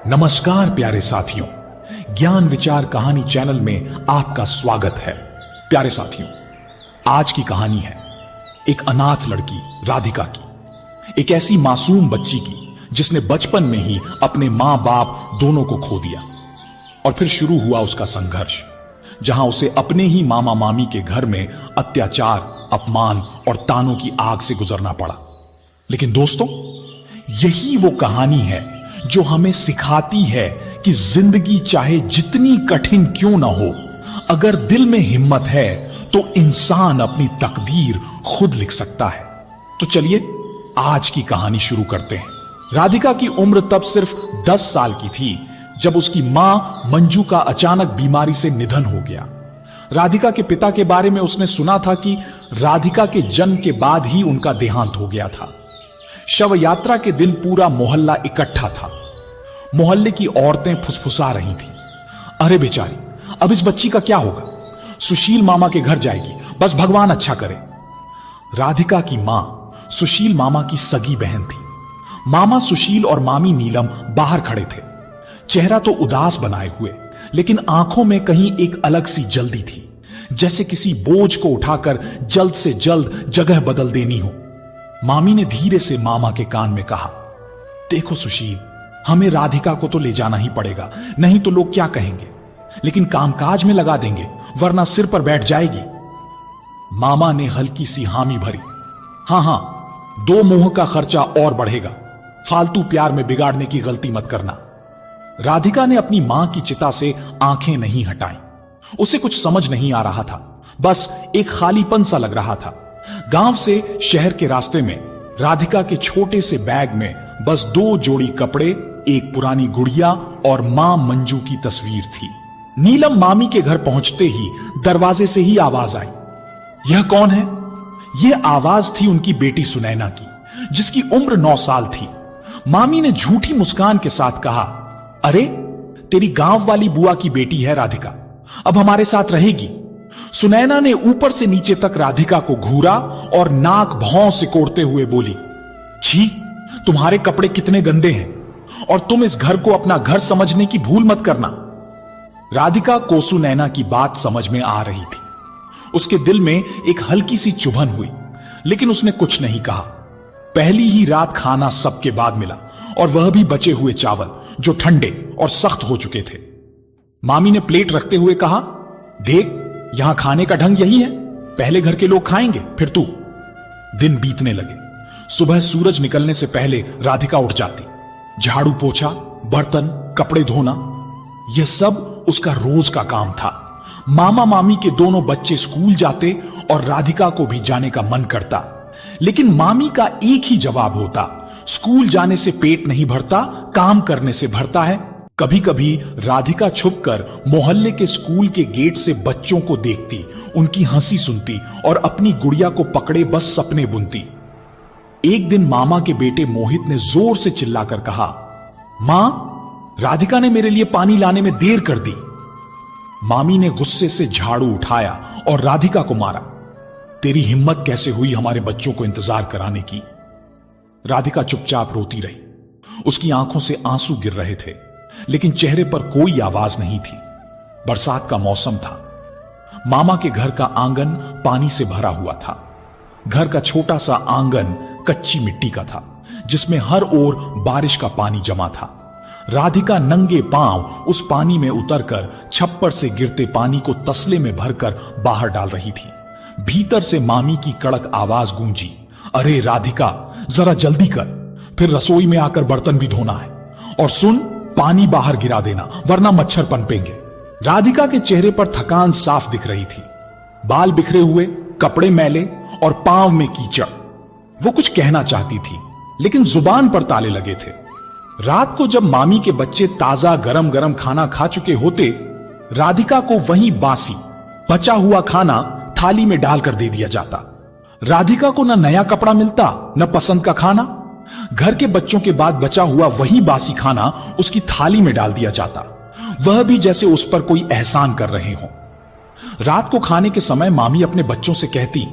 नमस्कार प्यारे साथियों, ज्ञान विचार कहानी चैनल में आपका स्वागत है। प्यारे साथियों, आज की कहानी है एक अनाथ लड़की राधिका की, एक ऐसी मासूम बच्ची की जिसने बचपन में ही अपने मां बाप दोनों को खो दिया। और फिर शुरू हुआ उसका संघर्ष, जहां उसे अपने ही मामा मामी के घर में अत्याचार, अपमान और तानों की आग से गुजरना पड़ा। लेकिन दोस्तों, यही वो कहानी है जो हमें सिखाती है कि जिंदगी चाहे जितनी कठिन क्यों ना हो, अगर दिल में हिम्मत है तो इंसान अपनी तकदीर खुद लिख सकता है। तो चलिए आज की कहानी शुरू करते हैं। राधिका की उम्र तब सिर्फ 10 साल की थी जब उसकी मां मंजू का अचानक बीमारी से निधन हो गया। राधिका के पिता के बारे में उसने सुना था कि राधिका के जन्म के बाद ही उनका देहांत हो गया था। शव यात्रा के दिन पूरा मोहल्ला इकट्ठा था। मोहल्ले की औरतें फुसफुसा रही थीं, अरे बेचारी, अब इस बच्ची का क्या होगा? सुशील मामा के घर जाएगी, बस भगवान अच्छा करे। राधिका की मां सुशील मामा की सगी बहन थी। मामा सुशील और मामी नीलम बाहर खड़े थे, चेहरा तो उदास बनाए हुए, लेकिन आंखों में कहीं एक अलग सी जल्दी थी, जैसे किसी बोझ को उठाकर जल्द से जल्द जगह बदल देनी हो। मामी ने धीरे से मामा के कान में कहा, देखो सुशील, हमें राधिका को तो ले जाना ही पड़ेगा, नहीं तो लोग क्या कहेंगे, लेकिन कामकाज में लगा देंगे वरना सिर पर बैठ जाएगी। मामा ने हल्की सी हामी भरी, हां, 2 मुंह का खर्चा और बढ़ेगा, फालतू प्यार में बिगाड़ने की गलती मत करना। राधिका ने अपनी मां की चिता से आंखें नहीं हटाई। उसे कुछ समझ नहीं आ रहा था, बस एक खालीपन सा लग रहा था। गांव से शहर के रास्ते में राधिका के छोटे से बैग में बस 2 जोड़ी कपड़े, एक पुरानी गुड़िया और मां मंजू की तस्वीर थी। नीलम मामी के घर पहुंचते ही दरवाजे से ही आवाज आई, यह कौन है? यह आवाज थी उनकी बेटी सुनैना की, जिसकी उम्र 9 साल थी। मामी ने झूठी मुस्कान के साथ कहा, अरे तेरी गांव वाली बुआ की बेटी है राधिका, अब हमारे साथ रहेगी। सुनैना ने ऊपर से नीचे तक राधिका को घूरा और नाक भौं सिकोड़ते हुए बोली, छी, तुम्हारे कपड़े कितने गंदे हैं, और तुम इस घर को अपना घर समझने की भूल मत करना। राधिका को सुनैना की बात समझ में आ रही थी। उसके दिल में एक हल्की सी चुभन हुई, लेकिन उसने कुछ नहीं कहा। पहली ही रात खाना सबके बाद मिला, और वह भी बचे हुए चावल जो ठंडे और सख्त हो चुके थे। मामी ने प्लेट रखते हुए कहा, देख, यहां खाने का ढंग यही है, पहले घर के लोग खाएंगे फिर तू। दिन बीतने लगे। सुबह सूरज निकलने से पहले राधिका उठ जाती। झाड़ू पोछा, बर्तन, कपड़े धोना, यह सब उसका रोज का काम था। मामा मामी के दोनों बच्चे स्कूल जाते और राधिका को भी जाने का मन करता, लेकिन मामी का एक ही जवाब होता, स्कूल जाने से पेट नहीं भरता, काम करने से भरता है। कभी कभी राधिका छुपकर मोहल्ले के स्कूल के गेट से बच्चों को देखती, उनकी हंसी सुनती और अपनी गुड़िया को पकड़े बस सपने बुनती। एक दिन मामा के बेटे मोहित ने जोर से चिल्लाकर कहा, मां, राधिका ने मेरे लिए पानी लाने में देर कर दी। मामी ने गुस्से से झाड़ू उठाया और राधिका को मारा। तेरी हिम्मत कैसे हुई हमारे बच्चों को इंतजार कराने की? राधिका चुपचाप रोती रही। उसकी आंखों से आंसू गिर रहे थे, लेकिन चेहरे पर कोई आवाज नहीं थी। बरसात का मौसम था। मामा के घर का आंगन पानी से भरा हुआ था। घर का छोटा सा आंगन कच्ची मिट्टी का था, जिसमें हर ओर बारिश का पानी जमा था। राधिका नंगे पांव उस पानी में उतरकर छप्पर से गिरते पानी को तसले में भरकर बाहर डाल रही थी। भीतर से मामी की कड़क आवाज गूंजी, अरे राधिका, जरा जल्दी कर, फिर रसोई में आकर बर्तन भी धोना है, और सुन, पानी बाहर गिरा देना वरना मच्छर पनपेंगे। राधिका के चेहरे पर थकान साफ दिख रही थी। बाल बिखरे हुए, कपड़े मैले और पांव में कीचड़। वो कुछ कहना चाहती थी, लेकिन जुबान पर ताले लगे थे। रात को जब मामी के बच्चे ताजा गरम गरम खाना खा चुके होते, राधिका को वहीं बासी बचा हुआ खाना थाली में डालकर दे दिया जाता। राधिका को न नया कपड़ा मिलता, न पसंद का खाना। घर के बच्चों के बाद बचा हुआ वही बासी खाना उसकी थाली में डाल दिया जाता, वह भी जैसे उस पर कोई एहसान कर रहे हो। रात को खाने के समय मामी अपने बच्चों से कहती,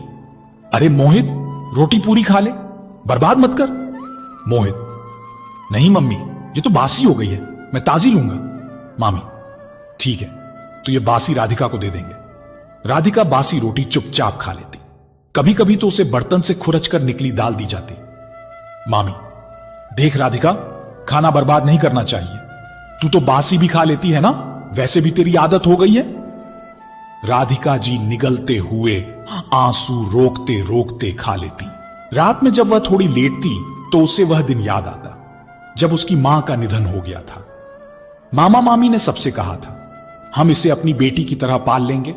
अरे मोहित, रोटी पूरी खा ले, बर्बाद मत कर। मोहित, नहीं मम्मी, ये तो बासी हो गई है, मैं ताजी लूंगा। मामी, ठीक है, तो ये बासी राधिका को दे देंगे। राधिका बासी रोटी चुपचाप खा लेती। कभी कभी तो उसे बर्तन से खुरच कर निकली दाल दी जाती। मामी, देख राधिका, खाना बर्बाद नहीं करना चाहिए। तू तो बासी भी खा लेती है ना, वैसे भी तेरी आदत हो गई है। राधिका जी निगलते हुए आंसू रोकते रोकते खा लेती। रात में जब वह थोड़ी लेटती तो उसे वह दिन याद आता जब उसकी मां का निधन हो गया था। मामा मामी ने सबसे कहा था, हम इसे अपनी बेटी की तरह पाल लेंगे,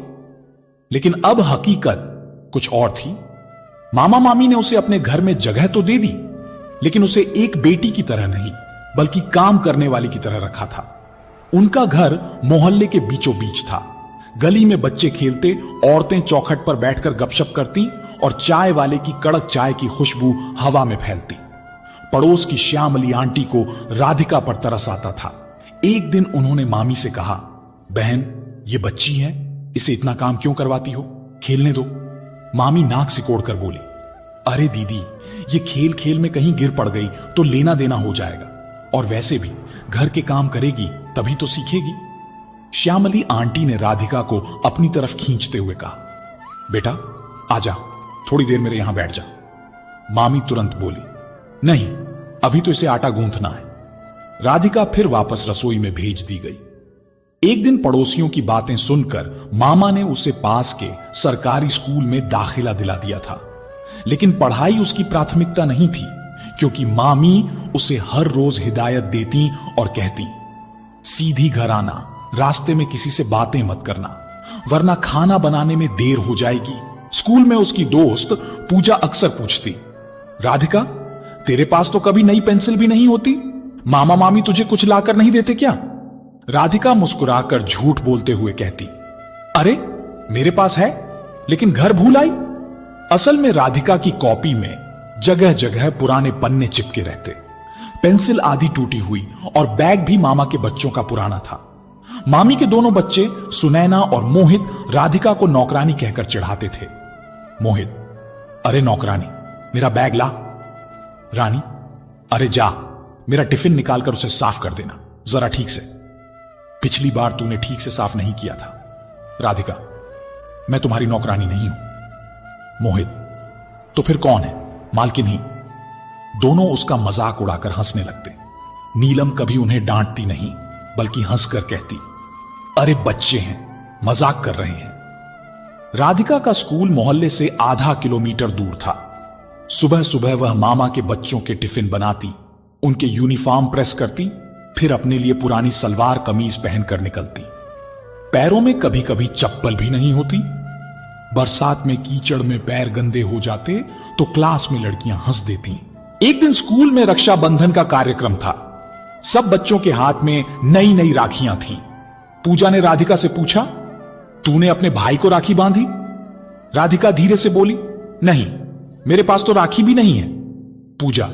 लेकिन अब हकीकत कुछ और थी। मामा मामी ने उसे अपने घर में जगह तो दे दी, लेकिन उसे एक बेटी की तरह नहीं बल्कि काम करने वाली की तरह रखा था। उनका घर मोहल्ले के बीचों बीच था। गली में बच्चे खेलते, औरतें चौखट पर बैठकर गपशप करती और चाय वाले की कड़क चाय की खुशबू हवा में फैलती। पड़ोस की श्यामली आंटी को राधिका पर तरस आता था। एक दिन उन्होंने मामी से कहा, बहन, ये बच्ची है, इसे इतना काम क्यों करवाती हो, खेलने दो। मामी नाक सिकोड़कर बोली, अरे दीदी, ये खेल खेल में कहीं गिर पड़ गई तो लेना देना हो जाएगा, और वैसे भी घर के काम करेगी तभी तो सीखेगी। श्यामली आंटी ने राधिका को अपनी तरफ खींचते हुए कहा, बेटा आजा, थोड़ी देर मेरे यहां बैठ जा। मामी तुरंत बोली, नहीं, अभी तो इसे आटा गूंथना है। राधिका फिर वापस रसोई में भेज दी गई। एक दिन पड़ोसियों की बातें सुनकर मामा ने उसे पास के सरकारी स्कूल में दाखिला दिला दिया था, लेकिन पढ़ाई उसकी प्राथमिकता नहीं थी, क्योंकि मामी उसे हर रोज हिदायत देती और कहती, सीधी घर आना, रास्ते में किसी से बातें मत करना, वरना खाना बनाने में देर हो जाएगी। स्कूल में उसकी दोस्त पूजा अक्सर पूछती, राधिका, तेरे पास तो कभी नई पेंसिल भी नहीं होती, मामा मामी तुझे कुछ लाकर नहीं देते क्या? राधिका मुस्कुराकर झूठ बोलते हुए कहती, अरे मेरे पास है, लेकिन घर भूल आई। असल में राधिका की कॉपी में जगह जगह पुराने पन्ने चिपके रहते, पेंसिल आधी टूटी हुई और बैग भी मामा के बच्चों का पुराना था। मामी के दोनों बच्चे सुनैना और मोहित राधिका को नौकरानी कहकर चिढ़ाते थे। मोहित, अरे नौकरानी, मेरा बैग ला। रानी, अरे जा, मेरा टिफिन निकालकर उसे साफ कर देना जरा ठीक से, पिछली बार तूने ठीक से साफ नहीं किया था। राधिका, मैं तुम्हारी नौकरानी नहीं हूं। मोहित, तो फिर कौन है? मालकिन ही। दोनों उसका मजाक उड़ाकर हंसने लगते। नीलम कभी उन्हें डांटती नहीं, बल्कि हंसकर कहती, अरे बच्चे हैं, मजाक कर रहे हैं। राधिका का स्कूल मोहल्ले से आधा किलोमीटर दूर था। सुबह सुबह वह मामा के बच्चों के टिफिन बनाती, उनके यूनिफॉर्म प्रेस करती, फिर अपने लिए पुरानी सलवार कमीज पहनकर निकलती। पैरों में कभी कभी चप्पल भी नहीं होती। बरसात में कीचड़ में पैर गंदे हो जाते तो क्लास में लड़कियां हंस देती। एक दिन स्कूल में रक्षाबंधन का कार्यक्रम था। सब बच्चों के हाथ में नई नई राखियां थीं। पूजा ने राधिका से पूछा, तूने अपने भाई को राखी बांधी? राधिका धीरे से बोली, नहीं, मेरे पास तो राखी भी नहीं है। पूजा,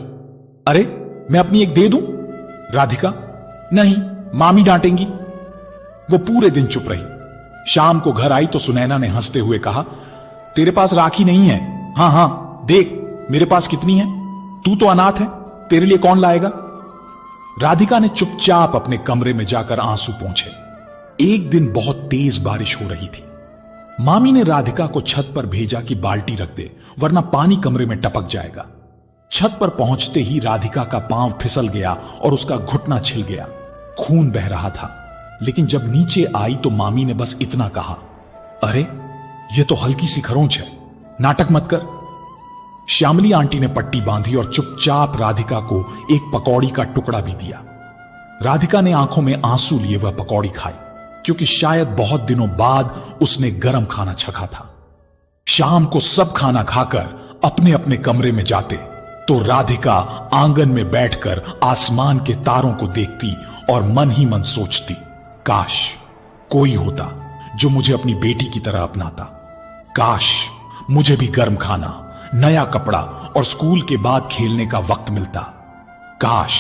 अरे मैं अपनी एक दे दूं? राधिका, नहीं, मामी डांटेंगी। वो पूरे दिन चुप रही। शाम को घर आई तो सुनैना ने हंसते हुए कहा, तेरे पास राखी नहीं है? हां हां, देख मेरे पास कितनी है, तू तो अनाथ है, तेरे लिए कौन लाएगा? राधिका ने चुपचाप अपने कमरे में जाकर आंसू पोंछे। एक दिन बहुत तेज बारिश हो रही थी। मामी ने राधिका को छत पर भेजा कि बाल्टी रख दे, वरना पानी कमरे में टपक जाएगा। छत पर पहुंचते ही राधिका का पांव फिसल गया और उसका घुटना छिल गया। खून बह रहा था, लेकिन जब नीचे आई तो मामी ने बस इतना कहा, अरे ये तो हल्की सी खरोंच है, नाटक मत कर। श्यामली आंटी ने पट्टी बांधी और चुपचाप राधिका को एक पकौड़ी का टुकड़ा भी दिया। राधिका ने आंखों में आंसू लिए वह पकौड़ी खाई, क्योंकि शायद बहुत दिनों बाद उसने गर्म खाना चखा था। शाम को सब खाना खाकर अपने अपने कमरे में जाते तो राधिका आंगन में बैठकर आसमान के तारों को देखती और मन ही मन सोचती, काश कोई होता जो मुझे अपनी बेटी की तरह अपनाता। काश मुझे भी गर्म खाना, नया कपड़ा और स्कूल के बाद खेलने का वक्त मिलता। काश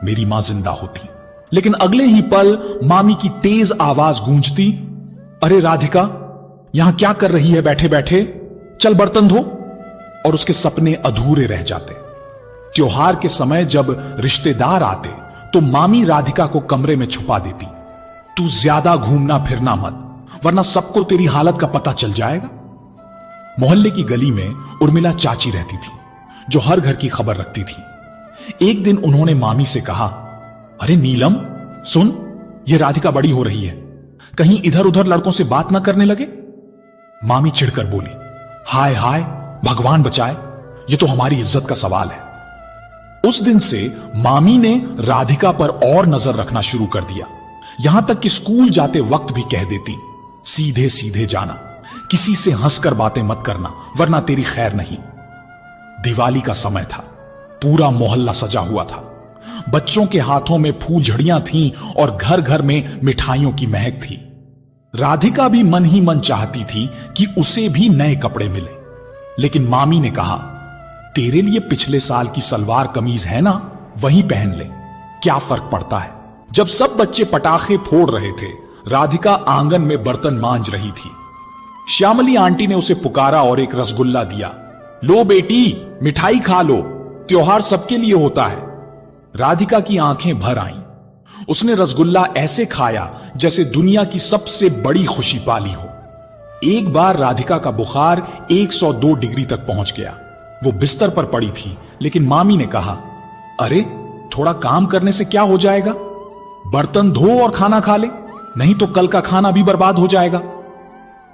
मेरी मां जिंदा होती। लेकिन अगले ही पल मामी की तेज आवाज गूंजती, अरे राधिका, यहां क्या कर रही है बैठे बैठे, चल बर्तन धो। और उसके सपने अधूरे रह जाते। त्योहार के समय जब रिश्तेदार आते तो मामी राधिका को कमरे में छुपा देती। तू ज्यादा घूमना फिरना मत, वरना सबको तेरी हालत का पता चल जाएगा। मोहल्ले की गली में उर्मिला चाची रहती थी, जो हर घर की खबर रखती थी। एक दिन उन्होंने मामी से कहा, अरे नीलम सुन, ये राधिका बड़ी हो रही है, कहीं इधर उधर लड़कों से बात ना करने लगे। मामी चिढ़कर बोली, हाय हाय भगवान बचाए, ये तो हमारी इज्जत का सवाल है। उस दिन से मामी ने राधिका पर और नजर रखना शुरू कर दिया, यहां तक कि स्कूल जाते वक्त भी कह देती, सीधे सीधे जाना, किसी से हंसकर बातें मत करना, वरना तेरी खैर नहीं। दिवाली का समय था, पूरा मोहल्ला सजा हुआ था, बच्चों के हाथों में फूल झड़ियां थीं और घर घर में मिठाइयों की महक थी। राधिका भी मन ही मन चाहती थी कि उसे भी नए कपड़े मिले, लेकिन मामी ने कहा, तेरे लिए पिछले साल की सलवार कमीज है ना, वही पहन ले, क्या फर्क पड़ता है। जब सब बच्चे पटाखे फोड़ रहे थे, राधिका आंगन में बर्तन मांज रही थी। श्यामली आंटी ने उसे पुकारा और एक रसगुल्ला दिया। लो बेटी, मिठाई खा लो, त्योहार सबके लिए होता है। राधिका की आंखें भर आईं। उसने रसगुल्ला ऐसे खाया जैसे दुनिया की सबसे बड़ी खुशी पाली हो। एक बार राधिका का बुखार 102 डिग्री तक पहुंच गया। वो बिस्तर पर पड़ी थी, लेकिन मामी ने कहा, अरे थोड़ा काम करने से क्या हो जाएगा, बर्तन धो और खाना खा ले, नहीं तो कल का खाना भी बर्बाद हो जाएगा।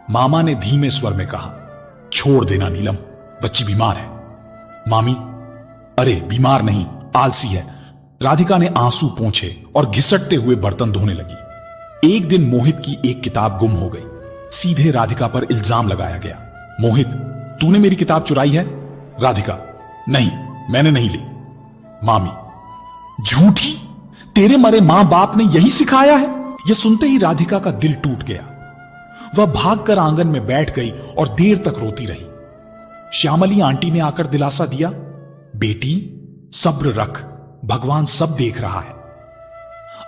मामा ने धीमे स्वर में कहा, छोड़ देना नीलम, बच्ची बीमार है। मामी, अरे बीमार नहीं, आलसी है। राधिका ने आंसू पोंछे और घिसटते हुए बर्तन धोने लगी। एक दिन मोहित की एक किताब गुम हो गई। सीधे राधिका पर इल्जाम लगाया गया, मोहित तूने मेरी किताब चुराई है। राधिका, नहीं मैंने नहीं ली। मामी, झूठी, तेरे मरे मां बाप ने यही सिखाया है। यह सुनते ही राधिका का दिल टूट गया। वह भागकर आंगन में बैठ गई और देर तक रोती रही। श्यामली आंटी ने आकर दिलासा दिया, बेटी सब्र रख, भगवान सब देख रहा है।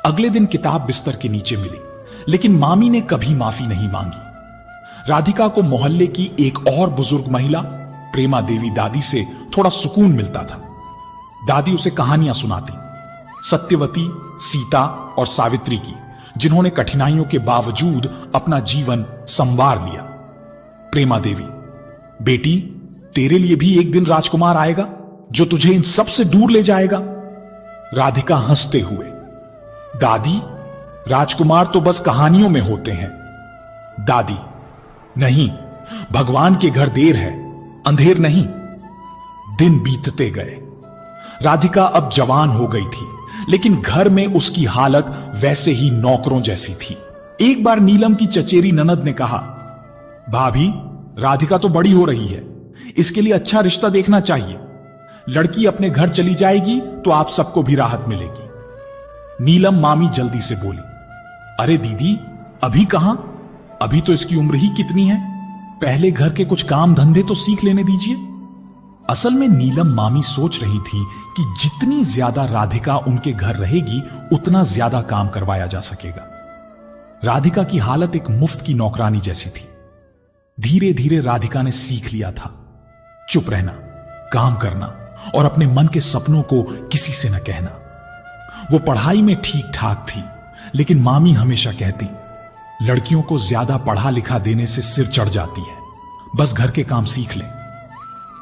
अगले दिन किताब बिस्तर के नीचे मिली, लेकिन मामी ने कभी माफी नहीं मांगी। राधिका को मोहल्ले की एक और बुजुर्ग महिला प्रेमा देवी दादी से थोड़ा सुकून मिलता था। दादी उसे कहानियां सुनाती, सत्यवती, सीता और सावित्री की, जिन्होंने कठिनाइयों के बावजूद अपना जीवन संवार लिया। प्रेमा देवी, बेटी तेरे लिए भी एक दिन राजकुमार आएगा जो तुझे इन सब से दूर ले जाएगा। राधिका हंसते हुए, दादी राजकुमार तो बस कहानियों में होते हैं। दादी, नहीं, भगवान के घर देर है, अंधेर नहीं। दिन बीतते गए। राधिका अब जवान हो गई थी, लेकिन घर में उसकी हालत वैसे ही नौकरों जैसी थी। एक बार नीलम की चचेरी ननद ने कहा, भाभी राधिका तो बड़ी हो रही है, इसके लिए अच्छा रिश्ता देखना चाहिए। लड़की अपने घर चली जाएगी तो आप सबको भी राहत मिलेगी। नीलम मामी जल्दी से बोली, अरे दीदी अभी कहां, अभी तो इसकी उम्र ही कितनी है, पहले घर के कुछ काम धंधे तो सीख लेने दीजिए। असल में नीलम मामी सोच रही थी कि जितनी ज्यादा राधिका उनके घर रहेगी उतना ज्यादा काम करवाया जा सकेगा। राधिका की हालत एक मुफ्त की नौकरानी जैसी थी। धीरे धीरे राधिका ने सीख लिया था चुप रहना, काम करना और अपने मन के सपनों को किसी से न कहना। वो पढ़ाई में ठीक ठाक थी, लेकिन मामी हमेशा कहती, लड़कियों को ज्यादा पढ़ा लिखा देने से सिर चढ़ जाती है, बस घर के काम सीख ले।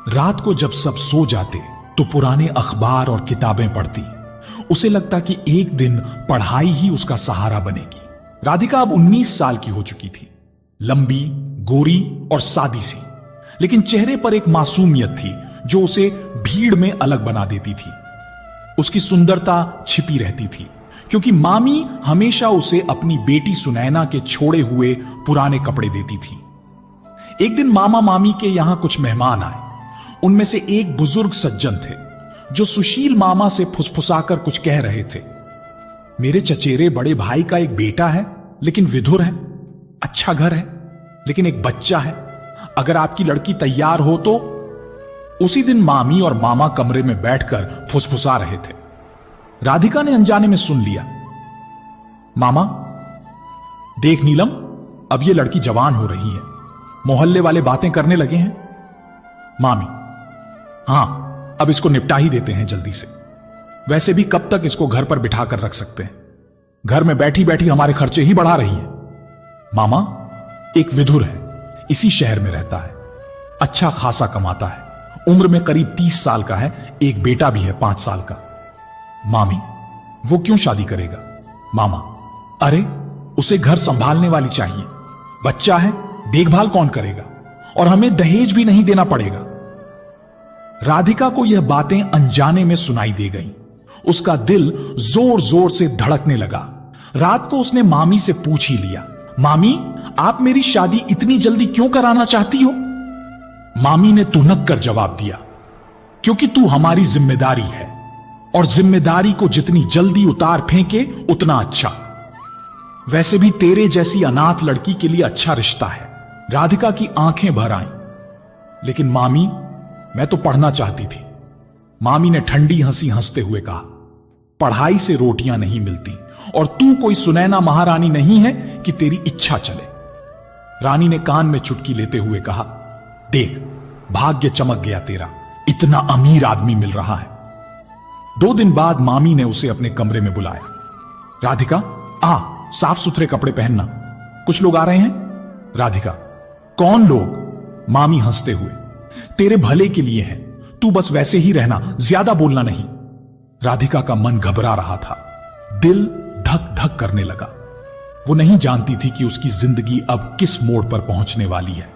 रात को जब सब सो जाते तो पुराने अखबार और किताबें पढ़ती। उसे लगता कि एक दिन पढ़ाई ही उसका सहारा बनेगी। राधिका अब 19 साल की हो चुकी थी, लंबी, गोरी और सादी सी, लेकिन चेहरे पर एक मासूमियत थी जो उसे भीड़ में अलग बना देती थी। उसकी सुंदरता छिपी रहती थी, क्योंकि मामी हमेशा उसे अपनी बेटी सुनैना के छोड़े हुए पुराने कपड़े देती थी। एक दिन मामा मामी के यहां कुछ मेहमान आए। उनमें से एक बुजुर्ग सज्जन थे जो सुशील मामा से फुसफुसाकर कुछ कह रहे थे। मेरे चचेरे बड़े भाई का एक बेटा है, लेकिन विधुर है, अच्छा घर है, लेकिन एक बच्चा है, अगर आपकी लड़की तैयार हो तो। उसी दिन मामी और मामा कमरे में बैठकर फुसफुसा रहे थे। राधिका ने अनजाने में सुन लिया, मामा देख नीलम, अब ये लड़की जवान हो रही है, मोहल्ले वाले बातें करने लगे हैं। मामी, हां अब इसको निपटा ही देते हैं जल्दी से। वैसे भी कब तक इसको घर पर बिठा कर रख सकते हैं? घर में बैठी बैठी हमारे खर्चे ही बढ़ा रही है। मामा एक विधुर है, इसी शहर में रहता है, अच्छा खासा कमाता है, उम्र में करीब 30 साल का है, एक बेटा भी है 5 साल का। मामी वो क्यों शादी करेगा? मामा अरे उसे घर संभालने वाली चाहिए, बच्चा है, देखभाल कौन करेगा, और हमें दहेज भी नहीं देना पड़ेगा। राधिका को यह बातें अनजाने में सुनाई दे गईं। उसका दिल जोर जोर से धड़कने लगा। रात को उसने मामी से पूछ ही लिया, मामी आप मेरी शादी इतनी जल्दी क्यों कराना चाहती हो? मामी ने तुनक कर जवाब दिया, क्योंकि तू हमारी जिम्मेदारी है, और जिम्मेदारी को जितनी जल्दी उतार फेंके उतना अच्छा। वैसे भी तेरे जैसी अनाथ लड़की के लिए अच्छा रिश्ता है। राधिका की आंखें भर आईं। लेकिन मामी मैं तो पढ़ना चाहती थी। मामी ने ठंडी हंसी हंसते हुए कहा, पढ़ाई से रोटियां नहीं मिलती, और तू कोई सुनैना महारानी नहीं है कि तेरी इच्छा चले। रानी ने कान में चुटकी लेते हुए कहा, देख भाग्य चमक गया तेरा, इतना अमीर आदमी मिल रहा है। 2 दिन बाद मामी ने उसे अपने कमरे में बुलाया। राधिका आ, साफ सुथरे कपड़े पहनना, कुछ लोग आ रहे हैं। राधिका कौन लोग? मामी हंसते हुए, तेरे भले के लिए हैं, तू बस वैसे ही रहना, ज्यादा बोलना नहीं। राधिका का मन घबरा रहा था, दिल धक धक करने लगा। वो नहीं जानती थी कि उसकी जिंदगी अब किस मोड़ पर पहुंचने वाली है।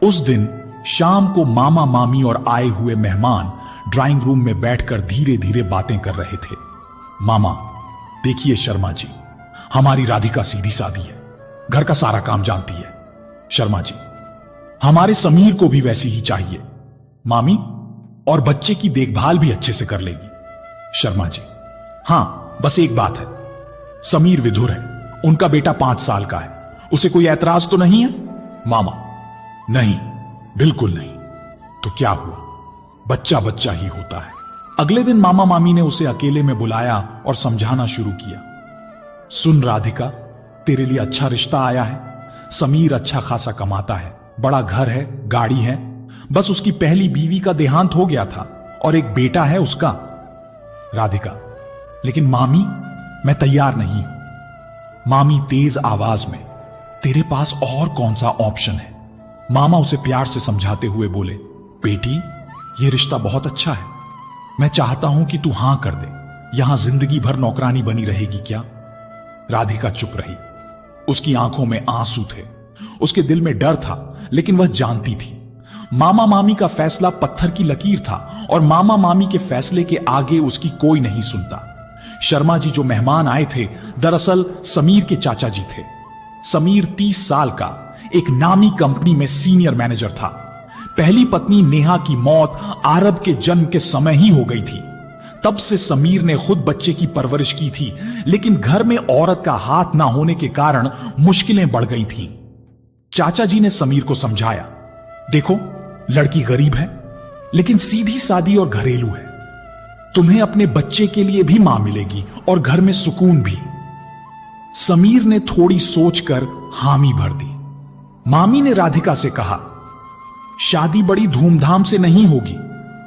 उस दिन शाम को मामा मामी और आए हुए मेहमान ड्राइंग रूम में बैठकर धीरे धीरे बातें कर रहे थे। मामा देखिए शर्मा जी, हमारी राधिका सीधी सादी है, घर का सारा काम जानती है। शर्मा जी हमारे समीर को भी वैसी ही चाहिए। मामी और बच्चे की देखभाल भी अच्छे से कर लेगी। शर्मा जी हां, बस एक बात है, समीर विधुर है, उनका बेटा 5 साल का है, उसे कोई ऐतराज तो नहीं है? मामा नहीं, बिल्कुल नहीं। तो क्या हुआ, बच्चा बच्चा ही होता है। अगले दिन मामा मामी ने उसे अकेले में बुलाया और समझाना शुरू किया, सुन राधिका, तेरे लिए अच्छा रिश्ता आया है। समीर अच्छा खासा कमाता है, बड़ा घर है, गाड़ी है, बस उसकी पहली बीवी का देहांत हो गया था और एक बेटा है उसका। राधिका लेकिन मामी मैं तैयार नहीं हूं। मामी तेज आवाज में, तेरे पास और कौन सा ऑप्शन है? मामा उसे प्यार से समझाते हुए बोले, बेटी यह रिश्ता बहुत अच्छा है, मैं चाहता हूं कि तू हां कर दे, यहां जिंदगी भर नौकरानी बनी रहेगी क्या? राधिका चुप रही, उसकी आंखों में आंसू थे, उसके दिल में डर था, लेकिन वह जानती थी मामा मामी का फैसला पत्थर की लकीर था और मामा मामी के फैसले के आगे उसकी कोई नहीं सुनता। शर्मा जी जो मेहमान आए थे दरअसल समीर के चाचा जी थे। समीर 30 साल का एक नामी कंपनी में सीनियर मैनेजर था। पहली पत्नी नेहा की मौत आरब के जन्म के समय ही हो गई थी। तब से समीर ने खुद बच्चे की परवरिश की थी, लेकिन घर में औरत का हाथ ना होने के कारण मुश्किलें बढ़ गई थीं। चाचा जी ने समीर को समझाया, देखो लड़की गरीब है, लेकिन सीधी सादी और घरेलू है, तुम्हें अपने बच्चे के लिए भी मां मिलेगी और घर में सुकून भी। समीर ने थोड़ी सोचकर हामी भर दी। मामी ने राधिका से कहा, शादी बड़ी धूमधाम से नहीं होगी,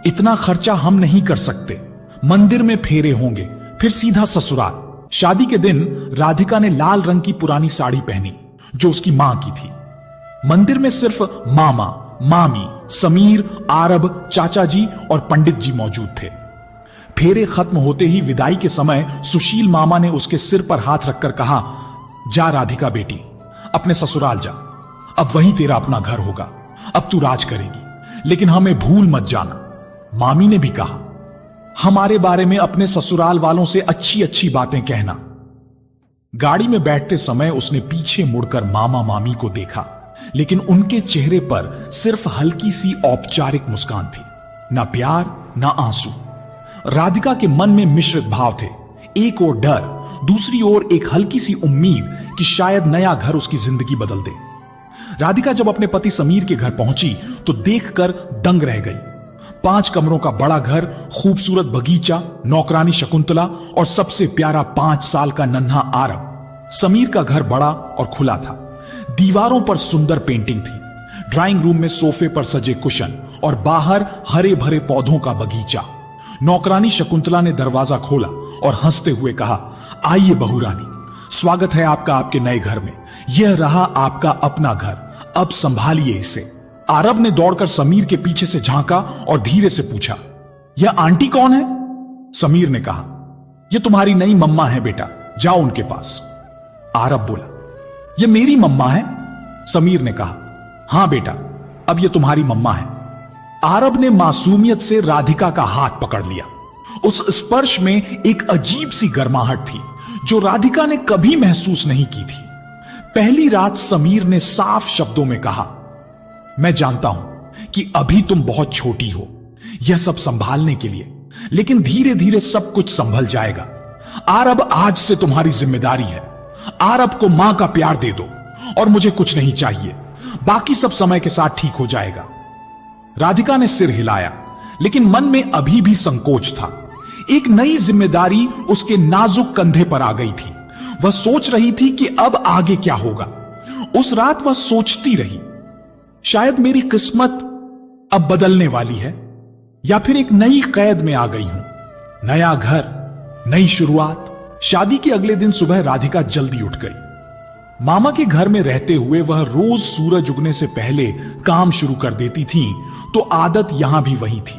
इतना खर्चा हम नहीं कर सकते, मंदिर में फेरे होंगे, फिर सीधा ससुराल। शादी के दिन राधिका ने लाल रंग की पुरानी साड़ी पहनी जो उसकी मां की थी। मंदिर में सिर्फ मामा मामी, समीर, आरब, चाचा जी और पंडित जी मौजूद थे। फेरे खत्म होते ही विदाई के समय सुशील मामा ने उसके सिर पर हाथ रखकर कहा, जा राधिका बेटी, अपने ससुराल जा, अब वहीं तेरा अपना घर होगा, अब तू राज करेगी, लेकिन हमें भूल मत जाना। मामी ने भी कहा, हमारे बारे में अपने ससुराल वालों से अच्छी अच्छी बातें कहना। गाड़ी में बैठते समय उसने पीछे मुड़कर मामा मामी को देखा, लेकिन उनके चेहरे पर सिर्फ हल्की सी औपचारिक मुस्कान थी, ना प्यार ना आंसू। राधिका के मन में मिश्रित भाव थे, एक ओर डर, दूसरी ओर एक हल्की सी उम्मीद कि शायद नया घर उसकी जिंदगी बदल दे। राधिका जब अपने पति समीर के घर पहुंची तो देखकर दंग रह गई। 5 कमरों का बड़ा घर, खूबसूरत बगीचा, नौकरानी शकुंतला और सबसे प्यारा 5 साल का नन्हा आरब। समीर का घर बड़ा और खुला था, दीवारों पर सुंदर पेंटिंग थी, ड्राइंग रूम में सोफे पर सजे कुशन और बाहर हरे भरे पौधों का बगीचा। नौकरानी शकुंतला ने दरवाजा खोला और हंसते हुए कहा, आइए बहू रानी, स्वागत है आपका आपके नए घर में। यह रहा आपका अपना घर, अब संभालिए इसे। आरब ने दौड़कर समीर के पीछे से झांका और धीरे से पूछा, यह आंटी कौन है? समीर ने कहा, यह तुम्हारी नई मम्मा है बेटा, जाओ उनके पास। आरब बोला, यह मेरी मम्मा है? समीर ने कहा, हां बेटा, अब यह तुम्हारी मम्मा है। आरब ने मासूमियत से राधिका का हाथ पकड़ लिया। उस स्पर्श में एक अजीब सी गर्माहट थी जो राधिका ने कभी महसूस नहीं की थी। पहली रात समीर ने साफ शब्दों में कहा, मैं जानता हूं कि अभी तुम बहुत छोटी हो यह सब संभालने के लिए, लेकिन धीरे धीरे सब कुछ संभल जाएगा। आरब आज से तुम्हारी जिम्मेदारी है। आरब को मां का प्यार दे दो और मुझे कुछ नहीं चाहिए, बाकी सब समय के साथ ठीक हो जाएगा। राधिका ने सिर हिलाया, लेकिन मन में अभी भी संकोच था। एक नई जिम्मेदारी उसके नाजुक कंधे पर आ गई थी। वह सोच रही थी कि अब आगे क्या होगा। उस रात वह सोचती रही, शायद मेरी किस्मत अब बदलने वाली है, या फिर एक नई कैद में आ गई हूं। नया घर, नई शुरुआत। शादी के अगले दिन सुबह राधिका जल्दी उठ गई। मामा के घर में रहते हुए वह रोज सूरज उगने से पहले काम शुरू कर देती थी, तो आदत यहां भी वही थी।